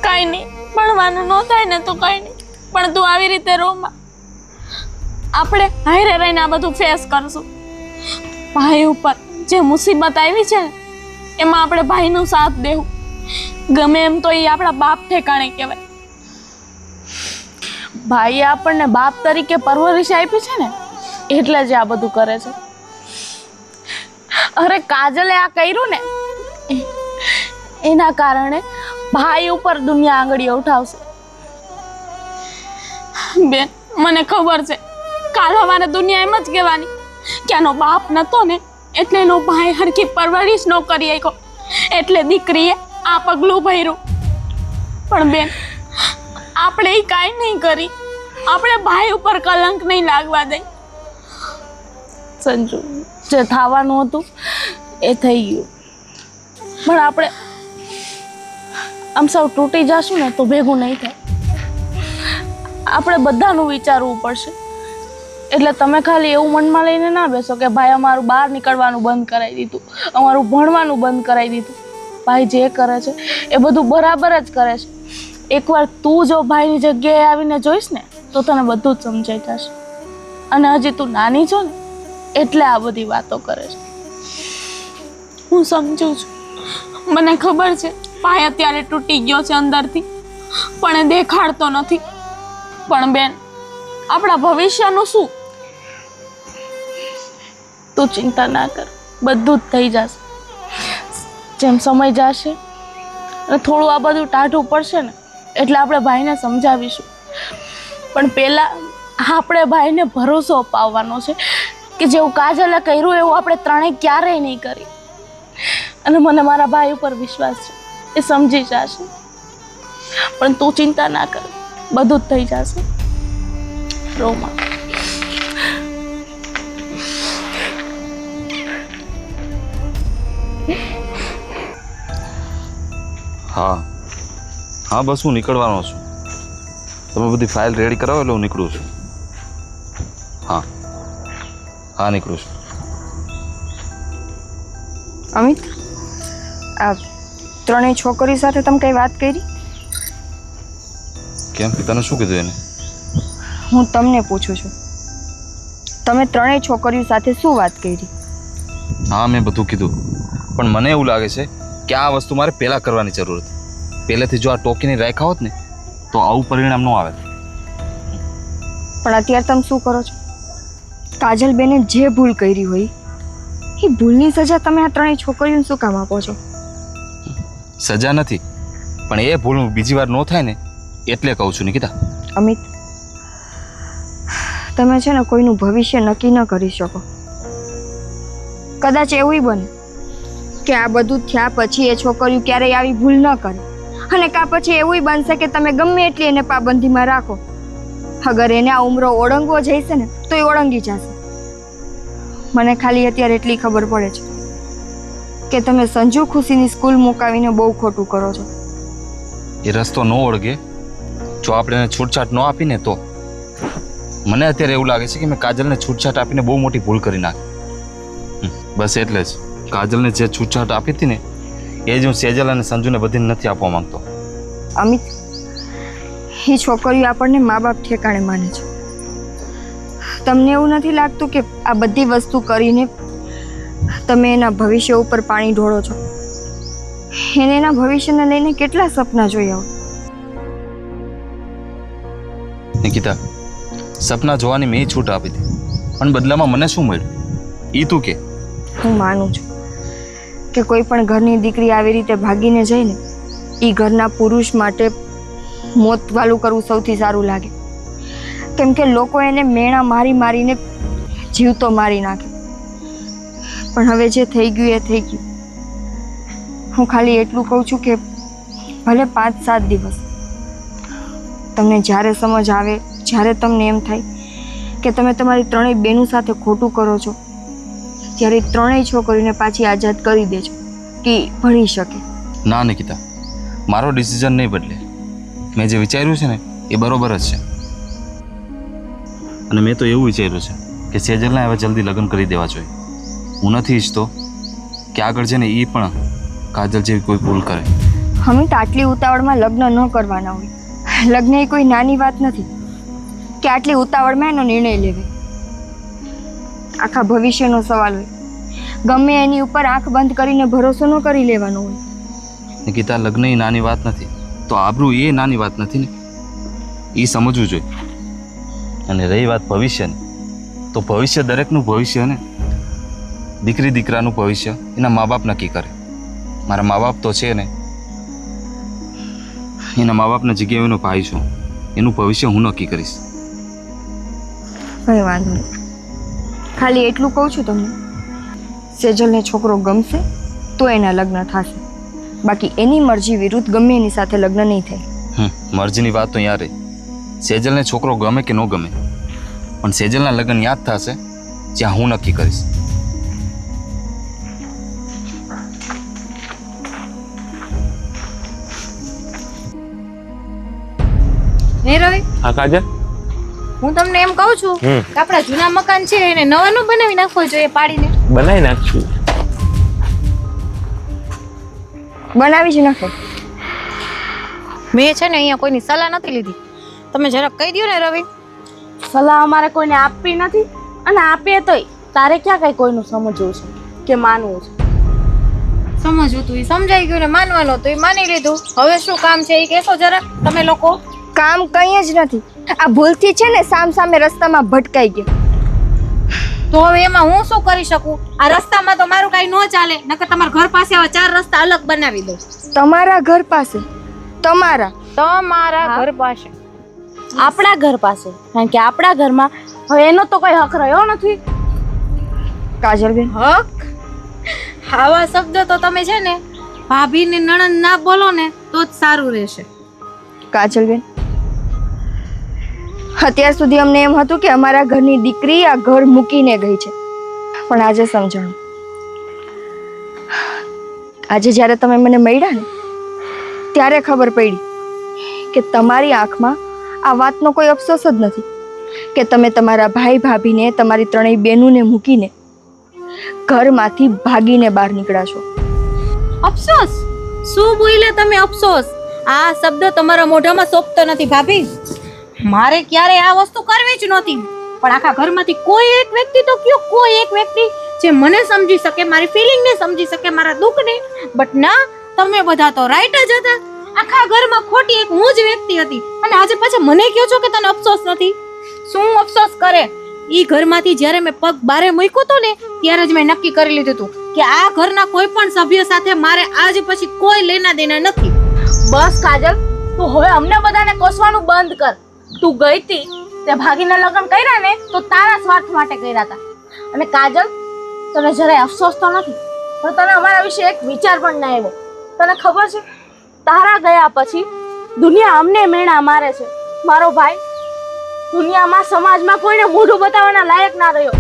કાંઈ નહીં, ભણવાનું ન થાય ને તો કાંઈ નહીં, પણ તું આવી રીતે રોમાં. આપણે હારે રહીને આ બધું ફેસ કરશું. ભાઈ ઉપર જે મુસીબત આવી છે ને એમાં આપણે ભાઈનો સાથ દેવું. ગમે એમ તો એ આપણા બાપ ઠેકાણે કહેવાય. ભાઈએ આપણને બાપ તરીકે પરવરિશ આપી છે ને એટલે જ આ બધું કરે છે. અરે કાજલે આ કર્યું ને એના કારણે ભાઈ ઉપર દુનિયા આંગળીઓ ઉઠાવશે. બેન, મને ખબર છે કાલ અમારે દુનિયા એમ જ કહેવાની કે આનો બાપ નતો ને એટલે એનો ભાઈ હરખી પરવરિશ ન કરી શક્યો એટલે દીકરીએ આ પગલું ભર્યું. પણ બેન, આપણે એ કાંઈ નહીં કરી. આપણે ભાઈ ઉપર કલંક નહીં લાગવા દઈ. સંજુ, જે થવાનું હતું એ થઈ ગયું. પણ આપણે આમ સૌ તૂટી જશું ને તો ભેગું નહીં થાય. આપણે બધાનું વિચારવું પડશે. એટલે તમે ખાલી એવું મનમાં લઈને ના બેસો કે ભાઈ અમારું બહાર નીકળવાનું બંધ કરાવી દીધું, અમારું ભણવાનું બંધ કરાવી દીધું. ભાઈ જે કરે છે એ બધું બરાબર જ કરે છે. એકવાર તું જો ભાઈની જગ્યાએ આવીને જોઈશ ને તો તને બધું જ સમજાઈ જશે. અને હજી તું નાની છો ને એટલે આ બધી વાતો કરે છે. હું સમજુ છું, મને ખબર છે ભાઈ અત્યારે તૂટી ગયો છે અંદરથી, પણ એ દેખાડતો નથી. પણ બેન, આપણા ભવિષ્યનું શું? તું ચિંતા ના કર, બધું જ થઈ જશે. જેમ સમય જશે અને થોડું આ બધું ટાઢું પડશે ને એટલે આપણે ભાઈને સમજાવીશું. પણ પહેલાં આપણે ભાઈને ભરોસો અપાવવાનો છે કે જેવું કાજલે કર્યું એવું આપણે ત્રણેય ક્યારેય નહીં કરી. અને મને મારા ભાઈ ઉપર વિશ્વાસ છે, એ સમજી જશે. પણ તું ચિંતા ના કર, બધું જ થઈ જશે. રોમા, હા હા, બસ હું નીકળવાનો છું. તમે બધી ફાઇલ રેડી કરાવો એટલે હું નીકળું છું. હા હા, નીકળું છું. અમિત, આ ત્રણેય છોકરીઓ સાથે તમે કઈ વાત કરી? કેમ, તને શું કીધું એને? હું તમને પૂછું છું, તમે ત્રણેય છોકરીઓ સાથે શું વાત કરી? હા, મેં બધું કીધું, પણ મને એવું લાગે છે કે આ વસ્તુ મારે પહેલાં કરવાની જરૂર હતી. પહેલેથી જો આ ટોકીને રાખ્યા હોત ને તો આવું પરિણામ ન આવે. પણ અત્યારે તમે શું કરો છો? કાજલબેને જે ભૂલ કરી હોય એ ભૂલની સજા તમે આ ત્રણેય છોકરીઓને શું કામ આપો છો? સજા નથી, પણ એ ભૂલ બીજી વાર ન થાય ને એટલે કહું છું. નિકિતા, અમિત, તમે છે ને કોઈનું ભવિષ્ય નક્કી ન કરી શકો. કદાચ એવું બને કે આ બધું થયા પછી એ છોકરીઓ ક્યારેય આવી ભૂલ ન કરે, અને કાં પછી એવું બનશે કે તમે ગમે એટલી એને પાબંદીમાં રાખો, અગર એને આ ઉમરો ઓળંગવો જઈશે ને તો એ ઓળંગી જશે. મને ખાલી અત્યારે એટલી ખબર પડે છે કે તમે સંજુ ખુશીની સ્કૂલ મુકાવીને બહુ ખોટું કરો છો. એ રસ્તો ન ઓળગે જો આપણે એને છૂટછાટ ન આપીને તો. મને અત્યારે એવું લાગે છે કે મેં કાજલને છૂટછાટ આપીને બહુ મોટી ભૂલ કરી નાખી. બસ એટલે જ કાજલને જે છૂટછાટ આપી હતી ને એ જ હું સેજલ અને સંજુને બધીને નથી આપવા માંગતો. અમિત, એ છોકરીઓ આપણને મા બાપ ઠેકાણે માને છે. તમને એવું નથી લાગતું કે આ બધી વસ્તુ કરીને તમે એના ભવિષ્ય ઉપર પાણી ઢોળો છો? એને એના ભવિષ્યને લઈને કેટલા સપના જોયા હોય. નિકિતા, સપના જોવાની મેં છૂટ આપી હતી, પણ બદલામાં મને શું મળ્યું એ તું કે? હું માનું છું કે કોઈ પણ ઘરની દીકરી આવી રીતે ભાગીને જઈને એ ઘરના પુરુષ માટે મોત વાલું કરવું સૌથી સારું લાગે. કેમ કે લોકો એને મેણા મારી મારીને જીવતો મારી નાખે. પણ હવે જે થઈ ગયું એ થઈ ગયું. હું ખાલી એટલું કહું છું કે ભલે 5-7 દિવસ, તમને જ્યારે સમજ આવે, જ્યારે તમને એમ થાય કે તમે તમારી ત્રણેય બેનું સાથે ખોટું કરો છો, ત્યારે ત્રણેય છોકરીઓને પાછી આઝાદ કરી દેજો કે ભણી શકે. ના નિકિતા, મારો ડિસિઝન નહીં બદલે. મેં જે વિચાર્યું છે ને એ બરોબર જ છે. અને મેં તો એવું વિચાર્યું છે કે સેજલના હવે જલ્દી લગ્ન કરી દેવા જોઈએ. હું નથી ઈચ્છતો કે આગળ છે ને એ પણ કાજલ જેવી કોઈ ભૂલ કરે. અમે તો આટલી ઉતાવળમાં લગ્ન ન કરવાના હોય. લગ્ન એ કોઈ નાની વાત નથી કે આટલી ઉતાવળમાં એનો નિર્ણય લેવે. આખા ભવિષ્યનો સવાલ હોય. ગમે એની ઉપર આંખ બંધ કરીને ભરોસો ન કરી લેવાનો હોય. નિકિતા, લગ્ન એ નાની વાત નથી તો આબરૂ એ નાની વાત નથી ને, એ સમજવું જોઈએ. અને રહી વાત ભવિષ્યની, તો ભવિષ્ય દરેકનું ભવિષ્ય ને. દીકરી દીકરાનું ભવિષ્ય એના મા બાપ નક્કી કરે. મારા મા બાપ તો છે ને, એના મા બાપના જગ્યાએ એનો ભાઈ છું. એનું ભવિષ્ય હું નક્કી કરીશ. કંઈ વાંધો નહીં. ખાલી એટલું કહું છું તમને, સેજલને છોકરો ગમશે તો એના લગ્ન થશે. બાકી એની મરજી વિરુદ્ધ ગમે એની સાથે લગ્ન નહીં થાય. મરજીની વાત તો યાર, સેજલને છોકરો ગમે કે ન ગમે, પણ સેજલના લગ્ન યાદ થશે જ્યાં હું નક્કી કરીશ. હે રવિ, હા કાજલ, હું તમને એમ કહું છું કે આપણા જૂના મકાન છે એને નવાનું બનાવી નાખવો જોઈએ પાડીને. બનાવી નાખશું. બનાવી જ નાખો. મેં છે ને અહીંયા કોઈની સલાહ નથી લીધી. તમે જરાક કહી દો ને રવિ. સલાહ અમારે કોઈને આપવી નથી, અને આપીએ તોય તારે ક્યાં કઈ કોઈનું સમજવું છે કે માનવું છે? સમજવું તું એ સમજાઈ ગયું ને માનવાનું તો એ માની લીધું. હવે શું કામ છે એ કહેશો જરાક તમે લોકો. કામ કંઈ જ નથી. આ ભૂલથી છે ને સામે રસ્તામાં ભટકાઈ ગયા. તો હવે એમાં હું શું કરી શકું? આ રસ્તામાં તો મારું કાંઈ ન ચાલે, નકર તમારા ઘર પાસે આવા 4 રસ્તા અલગ બનાવી દો. તમારા ઘર પાસે? તમારા ઘર પાસે? આપણા ઘર પાસે, કારણ કે આપણા ઘરમાં હવે એનો તો કોઈ હક રહ્યો નથી. કાજલબેન, હક? આવા શબ્દ તો તમે છે ને ભાભીની નણંદ ના બોલો ને તો જ સારું રહેશે. કાજલબેન, અત્યાર સુધી અમને એમ હતું કે અમારા ઘરની દીકરી આ ઘર મૂકીને ગઈ છે, પણ આજે સમજાણું. આજે જ્યારે તમે મને મળ્યા ને ત્યારે ખબર પડી કે તમારી આંખમાં આ વાતનો કોઈ અફસોસ જ નથી કે તમે તમારા ભાઈ ભાભીને, તમારી ત્રણેય બહેનોને મૂકીને ઘરમાંથી ભાગીને બહાર નીકળ્યા છો. અફસોસ? શું બોલ્યા તમે અફસોસ? આ શબ્દ તમારા મોઢામાં શોભતો નથી ભાભી. મારે ક્યારે આ વસ્તુ કરવી જ નહોતી, પણ આખા ઘરમાંથી કોઈ એક વ્યક્તિ તો કયો, કોઈ એક વ્યક્તિ જે મને સમજી શકે, મારી ફિલિંગને સમજી શકે, મારા દુઃખને. બટ ના, તમે બધા તો રાઈટ જ હતા. આખા ઘરમાં ખોટી એક હું જ વ્યક્તિ હતી, અને આજે પાછા મને કહો છો કે તને અફસોસ નથી. શું અફસોસ કરે? ઈ ઘરમાંથી જ્યારે મેં પગ બારે મૂક્યો તો ને ત્યારે જ મેં નક્કી કરી લીધું હતું કે આ ઘરના કોઈ પણ સભ્ય સાથે મારે આજ પછી કોઈ લેના દેના નથી. બસ કાજલ, તું હવે અમને બધાને કોસવાનું બંધ કર. તું ગઈ તી તે ભાગીને લગ્ન કર્યા ને તો તારા સ્વાર્થ માટે કર્યા હતા. અને કાજલ, તને જરાય અફસોસ તો નથી, પણ તને અમારા વિશે એક વિચાર પણ ના આવ્યો. તને ખબર છે, તારા ગયા પછી દુનિયા અમને મેણા મારે છે. મારો ભાઈ દુનિયામાં, સમાજમાં કોઈને મોઢું બતાવવાના લાયક ના રહ્યો.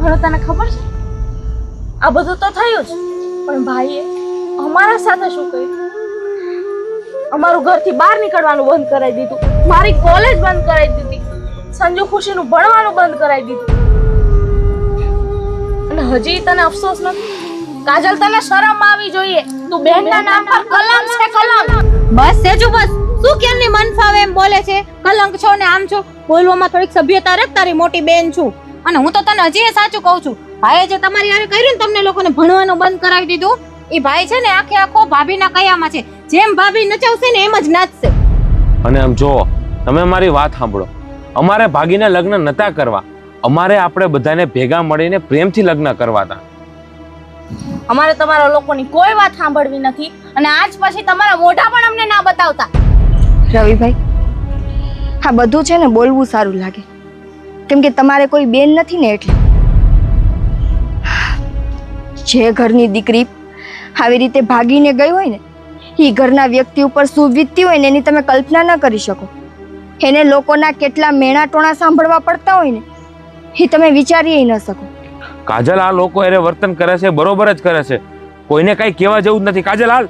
હવે તને ખબર છે, આ બધું તો થયું જ, પણ ભાઈએ અમારા સાથે શું કર્યું? અમારું ઘરથી બહાર નીકળવાનું બંધ કરાવી દીધું, મારી કોલેજ બંધ કરાવી દીધી, સંજુ ખુશીનું ભણવાનું બંધ કરાવી દીધું. અને હજી તને અફસોસ નથી? કાજલ, તને શરમ આવી જોઈએ. તું બહેનના નામ પર કલંક છે, કલંક. બસ સેજુ, બસ. શું કેમની મન ફાવે એમ બોલે છે? કલંક છો ને આમ છો. બોલવામાં થોડીક સભ્યતા રાખ, તારી મોટી બેન છું. અને હું તો તને હજી સાચું કહું છું, ભાઈએ જે તમારી હારે કર્યું ને, તમને લોકોને ભણવાનું બંધ કરાવી દીધું, એ ભાઈ છે ને આખે આખો ભાભીના કયામાં છે. જેમ ભાભી નચાવશે ને એમ જ નાચશે. અને આમ જો, તમે મારી વાત સાંભળો. અમારે ભાગીને લગ્ન નતા કરવા, અમારે આપણે બધાને ભેગા મળીને પ્રેમથી લગ્ન કરવા હતા. અમારે તમારા લોકોની કોઈ વાત સાંભળવી નથી, અને આજ પછી તમારા મોઢા પણ અમને ના બતાવતા. રવિભાઈ, હા બધું છે ને બોલવું સારું લાગે, કેમ કે તમારે કોઈ બેન નથી ને એટલે. જે ઘરની દીકરી આવી રીતે ભાગીને ગઈ હોય ને એ ઘરના વ્યક્તિ ઉપર શું વીતતી હોય ને એની તમે કલ્પના ન કરી શકો. એને લોકોના કેટલા મેણા ટોણા સાંભળવા પડતા હોય ને એ તમે વિચારી ન શકો. કાજલ, આ લોકો એને વર્તન કરે છે બરોબર જ કરે છે, કોઈને કઈ કહેવા જેવું જ નથી. કાજલ, હાલ.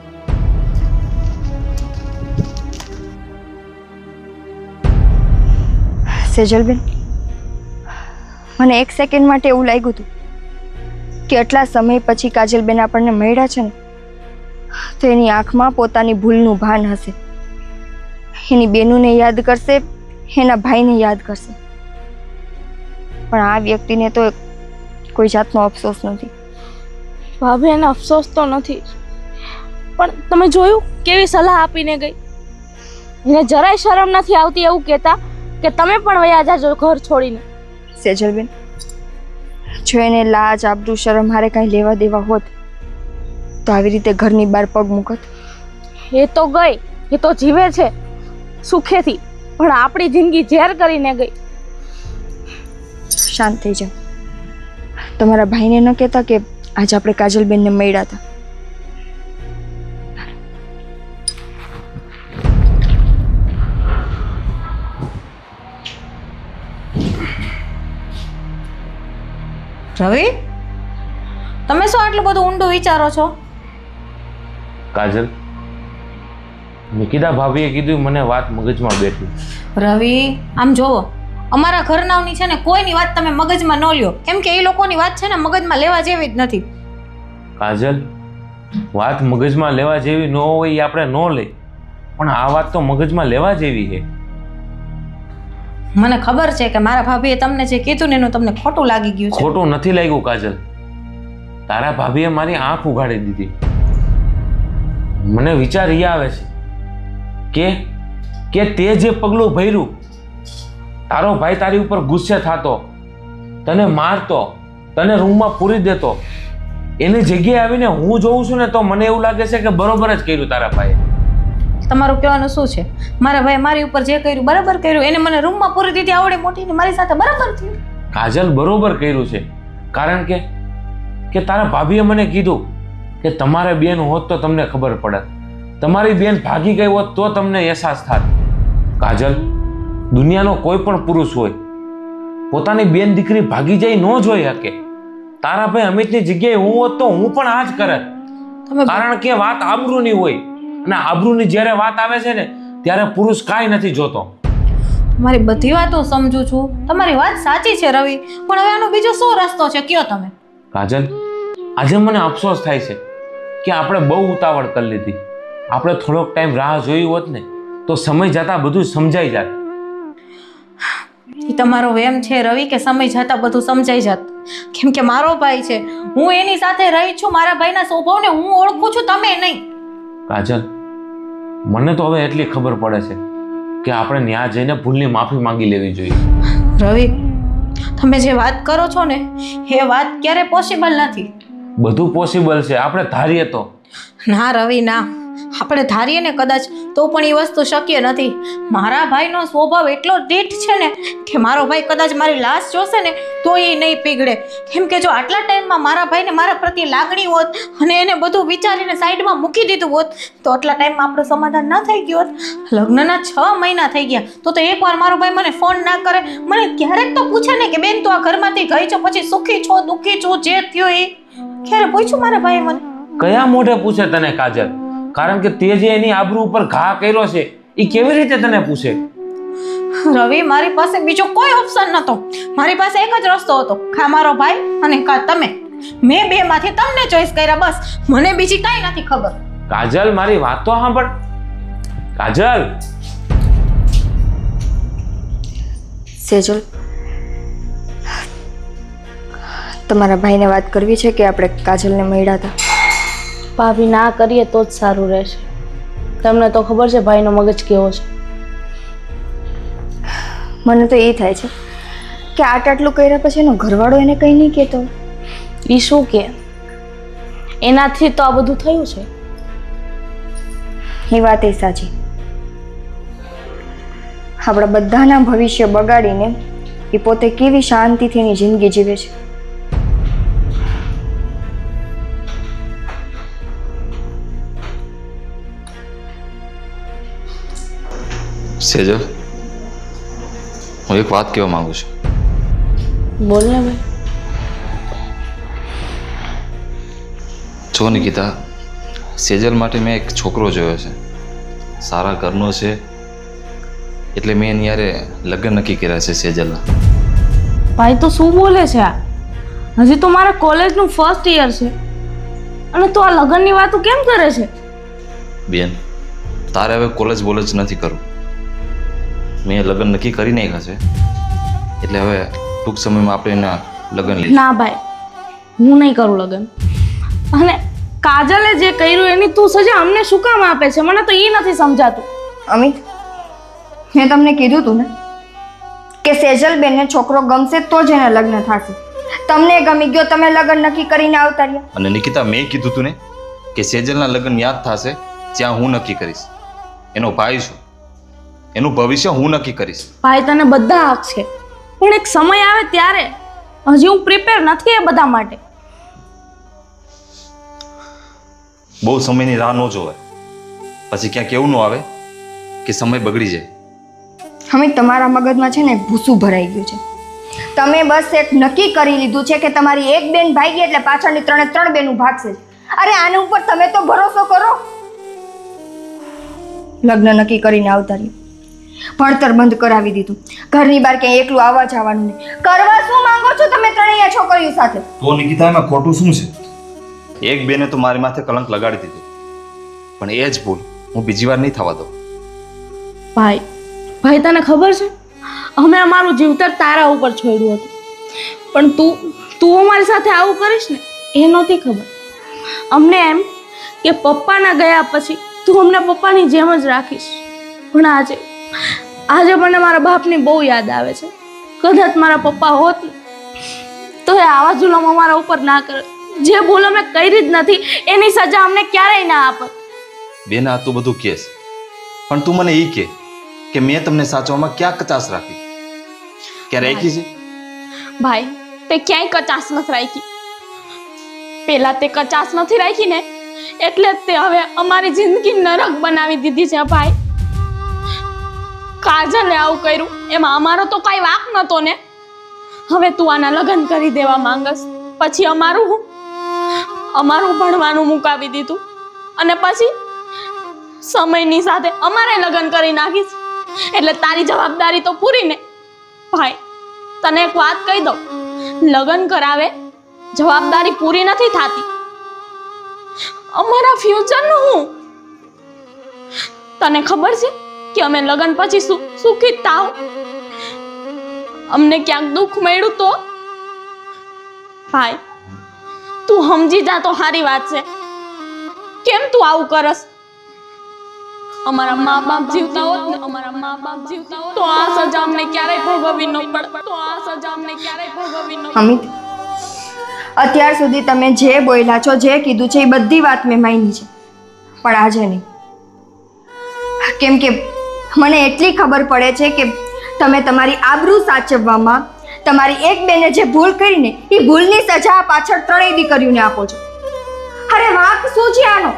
સેજલબેન, મને એક સેકન્ડ માટે એવું લાગ્યું હતું કે આટલા સમય પછી કાજલબેન આપણને મળ્યા છે ને તો એની આંખમાં પોતાની ભૂલનું ભાન હશે. એની બેનુને યાદ કરશે, એના ભાઈને યાદ કરશે, પણ આ વ્યક્તિને તો કોઈ જાતનો અફસોસ નથી. ભાભી, એને અફસોસ તો નથી, પણ તમે જોયું કેવી સલાહ આપીને ગઈ. એને જરાય શરમ નથી આવતી એવું કહેતા કે તમે પણ વયા જાજો ઘર છોડીને. સેજલબેન, જો એને લાજ આબરૂ શરમ હારે કાંઈ લેવા દેવા હોત તો આવી રીતે ઘરની બહાર પગ મૂકત. એ તો ગઈ, એ તો જીવે છે સુખેથી, પણ આપણી જિંદગી ઝેર કરીને ગઈ. શાંત થઈ જાઓ. તમારા ભાઈને ન કહેતા કે આજે આપણે કાજલબેનને મળ્યા હતા. રવિ, તમે શું આટલું બધું ઊંડું વિચારો છો? કાજલ, નિકિતા ભાભીએ કીધું, મને વાત મગજમાં બેઠી. રવિ, આમ જોવો, અમારા ઘરનાઓની છે ને કોઈની વાત તમે મગજમાં ન લ્યો, કેમ કે એ લોકોની વાત છે ને મગજમાં લેવા જેવી જ નથી. કાજલ, વાત મગજમાં લેવા જેવી ન હોય એ આપણે ન લઈ, પણ આ વાત તો મગજમાં લેવા જેવી છે. મને ખબર છે કે મારા ભાભીએ તમને જે કીધું ને એનું તમને ખોટું લાગી ગયું છે. ખોટું નથી લાગ્યું કાજલ, તારા ભાભીએ મારી આંખ ઉઘાડી દીધી. મને વિચાર એ આવે છે કે તે જે પગલું ભર્યું, તારો ભાઈ તારી ઉપર ગુસ્સે થતો, તને મારતો, તને રૂમમાં પૂરી દેતો, એની જગ્યાએ આવીને હું જોઉં છું ને તો મને એવું લાગે છે કે બરોબર જ કર્યું તારા ભાઈએ. તમારું કહેવાનું શું છે? મારા ભાઈ મારી ઉપર જે કર્યું બરાબર કર્યું, એને મને રૂમમાં પૂરી દીધી આવડે મોટીને મારી સાથે બરાબર થયું. કાજલ, બરોબર કર્યું છે, કારણ કે તારા ભાભીએ મને કીધું કે તમારે બેન હોત તો તમને ખબર પડે, તમારી બેન ભાગી ગઈ હોત તો તમને અહેસાસ થાત. કાજલ, દુનિયાનો કોઈ પણ પુરુષ હોય પોતાની બેન દીકરી ભાગી જાય ન જોઈ શકે. તારા ભાઈ અમિતની જગ્યાએ હું હોત તો હું પણ આ જ કરત, કારણ કે વાત આબરૂની હોય, અને આબરૂની જ્યારે વાત આવે છે ને ત્યારે પુરુષ કાંઈ નથી જોતો. મારી બધી વાત હું સમજુ છું, તમારી વાત સાચી છે રવિ, પણ હવે આનો બીજો શું રસ્તો છે કયો તમે? કાજલ, આજે મને અફસોસ થાય છે કે આપણે બહુ ઉતાવળ કરી લીધી. આપણે થોડોક ટાઈમ રાહ જોઈ હોત ને તો સમય જતા બધું સમજાઈ જાત. એ તમારો વેમ છે રવિ કે સમય જતા બધું સમજાઈ જાત, કેમ કે મારો ભાઈ છે, હું એની સાથે રહી છું, મારા ભાઈના સ્વભાવને હું ઓળખું છું, તમે નહીં. કાજલ, મને તો હવે એટલી ખબર પડે છે કે આપણે ત્યાં જઈને ભૂલની માફી માંગી લેવી જોઈએ. રવિ, તમે જે વાત કરો છો ને એ વાત ક્યારે પોસિબલ નથી. બધું પોસિબલ છે, આપણે ધારીએ તો. ના રવિ, ના, આપણે ધારીએ ને કદાચ તો પણ એ વસ્તુ શક્ય નથી. મારા ભાઈનો સ્વભાવ એટલો દીઠ છે ને કે મારો ભાઈ કદાચ મારી લાશ જોશે ને તો એ નહીં પીગળે, કેમ કે જો આટલા ટાઈમમાં મારા ભાઈને મારા પ્રત્યે લાગણી હોત અને એને બધું વિચારીને સાઈડમાં મૂકી દીધું હોત તો આટલા ટાઈમમાં આપણું સમાધાન ના થઈ ગયું હોત. લગ્નના 6 મહિના થઈ ગયા તો એકવાર મારો ભાઈ મને ફોન ના કરે, મને ક્યારેક તો પૂછે ને કે બેન તું આ ઘરમાંથી ગઈ છો પછી સુખી છો દુઃખી છો, જે થયો એ ક્યારે પૂછ્યું મારા ભાઈએ મને? કયા મોઢે પૂછે તને કાજલ? કારણ કે તે જે એની આબરૂ ઉપર ઘા કર્યો છે એ કેવી રીતે તને પૂછે? રવિ, મારી પાસે બીજો કોઈ ઓપ્શન નતો, મારી પાસે એક જ રસ્તો હતો, કા મારો ભાઈ અને કા તમે. મેં બે માંથી તમને ચોઈસ કર્યા, બસ, મને બીજી કાંઈ નથી ખબર. કાજલ, મારી વાત તો સાંભળ. કાજલ, સેજલ, તમારા ભાઈને વાત કરવી છે કે આપણે કાજલને મળ્યા હતા? ભાભી, ના કરીએ તો જ સારું રહેશે. તમને તો ખબર છે ભાઈનો મગજ કેવો છે. મને તો એ થાય છે કે આટલું કર્યા પછી એનો ઘરવાળો એને કંઈ નહીં કહેતો. એ શું કે? એનાથી તો આ બધું થયું છે. એ વાત એ સાચી. આપણા બધાના ભવિષ્ય બગાડીને એ પોતે કેવી શાંતિથી એની જિંદગી જીવે છે. સેજલ, હું એક વાત કહેવા માંગુ છું. બોલ ને ભાઈ. જો નિકિતા, સેજલ માટે મેં એક છોકરો જોયો છે, સારા ઘરનો છે, એટલે મેં એની યારે લગ્ન નક્કી કર્યા છે સેજલના. ભાઈ તો શું બોલે છે આ? હજી તો મારા કોલેજનું ફર્સ્ટ યર છે અને તું આ લગ્નની વાતો કેમ કરે છે? બેન, તારે હવે કોલેજ બોલેજ નથી કરવું. મેં લગ્ન નક્કી કરી નાખ્યા છે, એટલે હવે ટૂંક સમયમાં આપણે એના લગ્ન લઈએ. ના ભાઈ, હું નહીં કરું લગ્ન. અને કાજલે જે કર્યું એની તું સજા અમને શું કામ આપે છે? મને તો એ નથી સમજાતું. અમિત, મેં તમને કીધું તું ને કે સેજલબેનને છોકરો ગમશે તો જ એના લગ્ન થશે. તમને ગમી ગયો, તમે લગ્ન નક્કી કરીને આવતા રહ્યા. અને નિકિતા, મેં કીધું તું ને કે સેજલના લગ્ન યાદ થશે જ્યાં હું નક્કી કરીશ. એનો ભાઈ છું, એનું ભવિષ્ય હું નક્કી કરીશ. ભાઈ તને બધા હક છે, પણ એક સમય આવે ત્યારે. હજી હું પ્રિપેર નથી એ બધા માટે. બહુ સમયની રાહ ન જોવાય, પછી ક્યાંક એવું ન આવે કે સમય બગડી જાય. અમિત, તમારા મગજમાં છે ને એક ભૂસું ભરાઈ ગયું છે. તમે બસ એક નક્કી કરી લીધું છે કે તમારી એક બેન ભાગી એટલે પાછળની ત્રણ બેનું ભાગશે. અરે આના ઉપર તમે તો ભરોસો કરો. લગ્ન નક્કી કરીને આવતા રહ્યો, ભણતર બંધ કરાવી દીધું, ઘરની બહાર ક્યાંય એકલું આવવા જવાનું નહીં. કરવા શું માંગો છો તમે ત્રણેય છોકરીઓ સાથે? તો નિકિતા, એમાં ખોટું શું છે? એક બેને તો મારી માથે કલંક લગાડી દીધું, પણ એ જ ભૂલ હું બીજી વાર નહીં થવા દઉં. ભાઈ ભાઈ તને ખબર છે, અમે અમારું જીવતર તારા ઉપર છોડ્યું હતું, પણ તું અમારી સાથે આવું કરીશ ને એ નહોતી ખબર. અમને એમ કે પપ્પાના ગયા પછી તું અમને પપ્પાની જેમ જ રાખીશ, પણ આજે મને મારા બાપની બહુ યાદ આવે છે. કદાચ મારા પપ્પા હોત ને તો એ આવા જુલમ અમારા ઉપર ના કરે. જે ભૂલ અમે કરી જ નથી એની સજા અમને ક્યારેય ના આપત. બેન, આ તું બધું કહેશ, પણ તું મને એ કહે કે મેં તમને સાચવવામાં ક્યાં કચાશ રાખી? ક્યાં રાખી છે? ભાઈ, તે ક્યાંય કચાશ નથી રાખી. પેલા તે કચાશ નથી રાખી ને એટલે જ તે હવે અમારી જિંદગી નરક બનાવી દીધી છે. ભાઈ, કાજલે આવું કર્યું એમાં અમારો તો કઈ વાંક નતો ને. હવે તું આના લગ્ન કરી દેવા માંગસ, પછી અમારું ભણવાનું મુકાવી દીધું અને પછી સમયની સાથે અમારે લગ્ન કરી નાખીશ, એટલે તારી જવાબદારી તો પૂરી ને. ભાઈ, તને એક વાત કહી દઉં, લગ્ન કરાવે જવાબદારી પૂરી નથી થતી. અમારા ફ્યુચરનું હું તને ખબર છે કે અમે લગ્ન પછી સુખી થાવ? અમને ક્યાંક દુઃખ મળ્યું તો? ભાઈ, તું સમજી જા તો સારી વાત છે. કેમ તું આવું કરસ? અમારા મા બાપ જીવતા હોત ને તો આ સજા અમને ક્યારેય ભોગવવી ન પડત. અમિત, અત્યાર સુધી તમે જે બોલ્યા છો, જે કીધું છે એ બધી વાત મેં માની છે, પણ આજે નહીં. કેમ કે મને એટલી ખબર પડે છે કે તમે તમારી આબરૂ સાચવવામાં તમારી એક બેને જે ભૂલ કરીને એ ભૂલની સજા પાછળ ત્રણેય દીકરીઓને આપો છો. અરે વાંક શું છે આનો?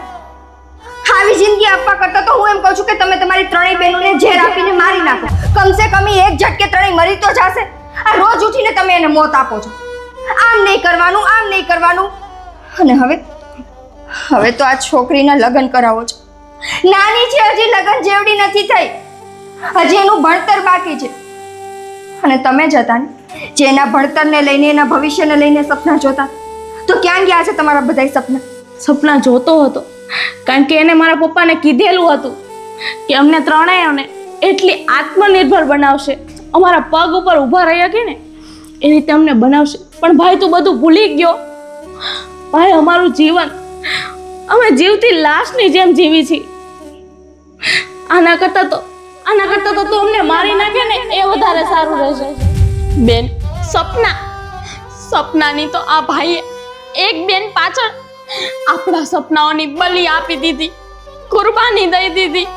આવી જિંદગી આપવા કરતા તો હું એમ કહું છું કે તમે તમારી ત્રણેય બહેનોને ઝેર આપીને મારી નાખો. કમસે કમ એક ઝટકે ત્રણેય મરી તો જશે. આ રોજ ઉઠીને તમે એને મોત આપો છો. આમ નહીં કરવાનું, આમ નહીં કરવાનું. અને હવે તો આ છોકરીના લગ્ન કરાવો છો. નાની છે, હજી લગ્ન જેવડી નથી થઈ, હજી એનું ભણતર બાકી છે. અને તમે જતા ને જે એના ભણતરને લઈને, એના ભવિષ્યને લઈને સપના જોતા, તો ક્યાં ગયા છે તમારા બધા સપના? સપના જોતો હતો કારણ કે એને મારા પપ્પાને કીધેલું હતું કે અમને ત્રણેયને એટલી આત્મનિર્ભર બનાવશે, અમારા પગ ઉપર ઊભા રહી શકે ને એ રીતે અમને બનાવશે. પણ ભાઈ, તું બધું ભૂલી ગયો. ભાઈ, અમારું જીવન અમે જીવતી લાશની જેમ જીવી છીએ. આના કરતા તો તું અમને મારી નાખે ને એ વધારે સારું રહેશે. બેન, સપનાની તો આ ભાઈએ એક બેન પાછળ આપણા સપનાઓની બલી આપી દીધી, કુરબાની દઈ દીધી.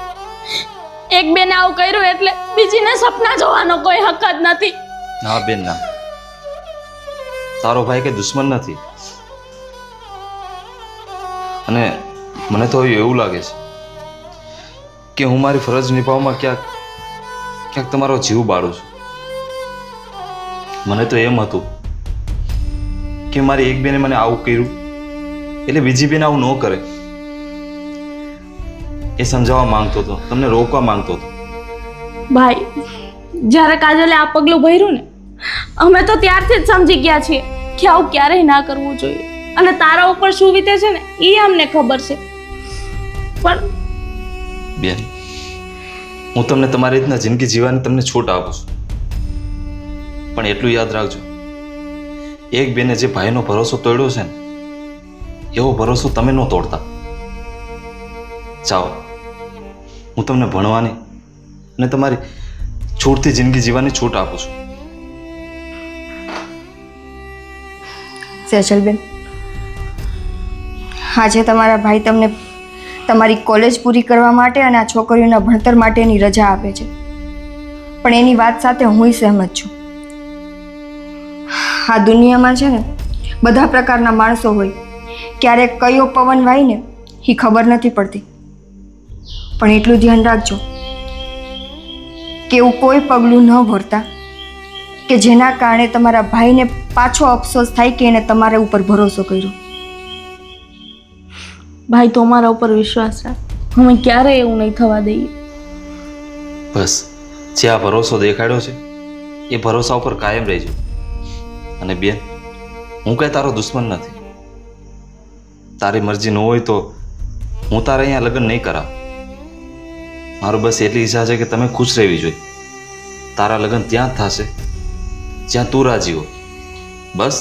એક બેને આવું કર્યું એટલે બીજીને સપના જોવાનો કોઈ હક જ નથી. ના બેન, ના. તારો ભાઈ કે દુશ્મન નથી. અને મને તો એવું લાગે છે કે હું મારી ફરજ નિભાવવામાં ક્યાંક ક્યાંક તમારો જીવ બાળું છું. મને તો એમ હતું કે મારી એક બેને મને આવું કર્યું એટલે બીજી બેન આવું ન કરે. એ સમજાવવા માંગતો હતો, તમને રોકવા માંગતો હતો. ભાઈ જ્યારે કાજલે આ પગલું ભર્યું ને અમે તો ત્યારથી જ સમજી ગયા છીએ કે આવું ક્યારેય ના કરવું જોઈએ. અને તારા ઉપર શું વીતે છે ને એ અમને ખબર છે. પણ બેન, હું તમને તમારી રીતના જિંદગી જીવવાની તમને છૂટ આપું છું, પણ એટલું યાદ રાખજો, એક બેને જે ભાઈનો ભરોસો તોડ્યો છે ને એવો ભરોસો તમે ન તોડતા. ચાલો, હું તમને ભણવાની અને તમારી છૂટથી જિંદગી જીવવાની છૂટ આપું છું. સેજલબેન, આજે તમારા ભાઈ તમને તમારી કોલેજ પૂરી કરવા માટે અને આ છોકરીઓના ભણતર માટેની રજા આપે છે, પણ એની વાત સાથે હું સહેમત છું. આ દુનિયામાં છે ને બધા પ્રકારના માણસો હોય, ક્યારેક કયો પવન વાય ને એ ખબર નથી પડતી. પણ એટલું ધ્યાન રાખજો કે એવું કોઈ પગલું ન ભરતા કે જેના કારણે તમારા ભાઈને પાછો અફસોસ થાય કે એને તમારા ઉપર ભરોસો કર્યો. ભાઈ તો અમારા ઉપર વિશ્વાસ રાખ, અમે ક્યારેય એવું નહીં થવા દઈએ. બસ, જે આ ભરોસો દેખાડ્યો છે એ ભરોસા ઉપર કાયમ રહેજો. અને બેન, હું કાંઈ તારો દુશ્મન નથી. તારી મરજી ન હોય તો હું તારે અહીંયા લગ્ન નહીં કરાવ. મારું બસ એટલી ઈચ્છા છે કે તમે ખુશ રહેવી જોઈએ. તારા લગ્ન ત્યાં જ થશે જ્યાં તું રાજી હો. બસ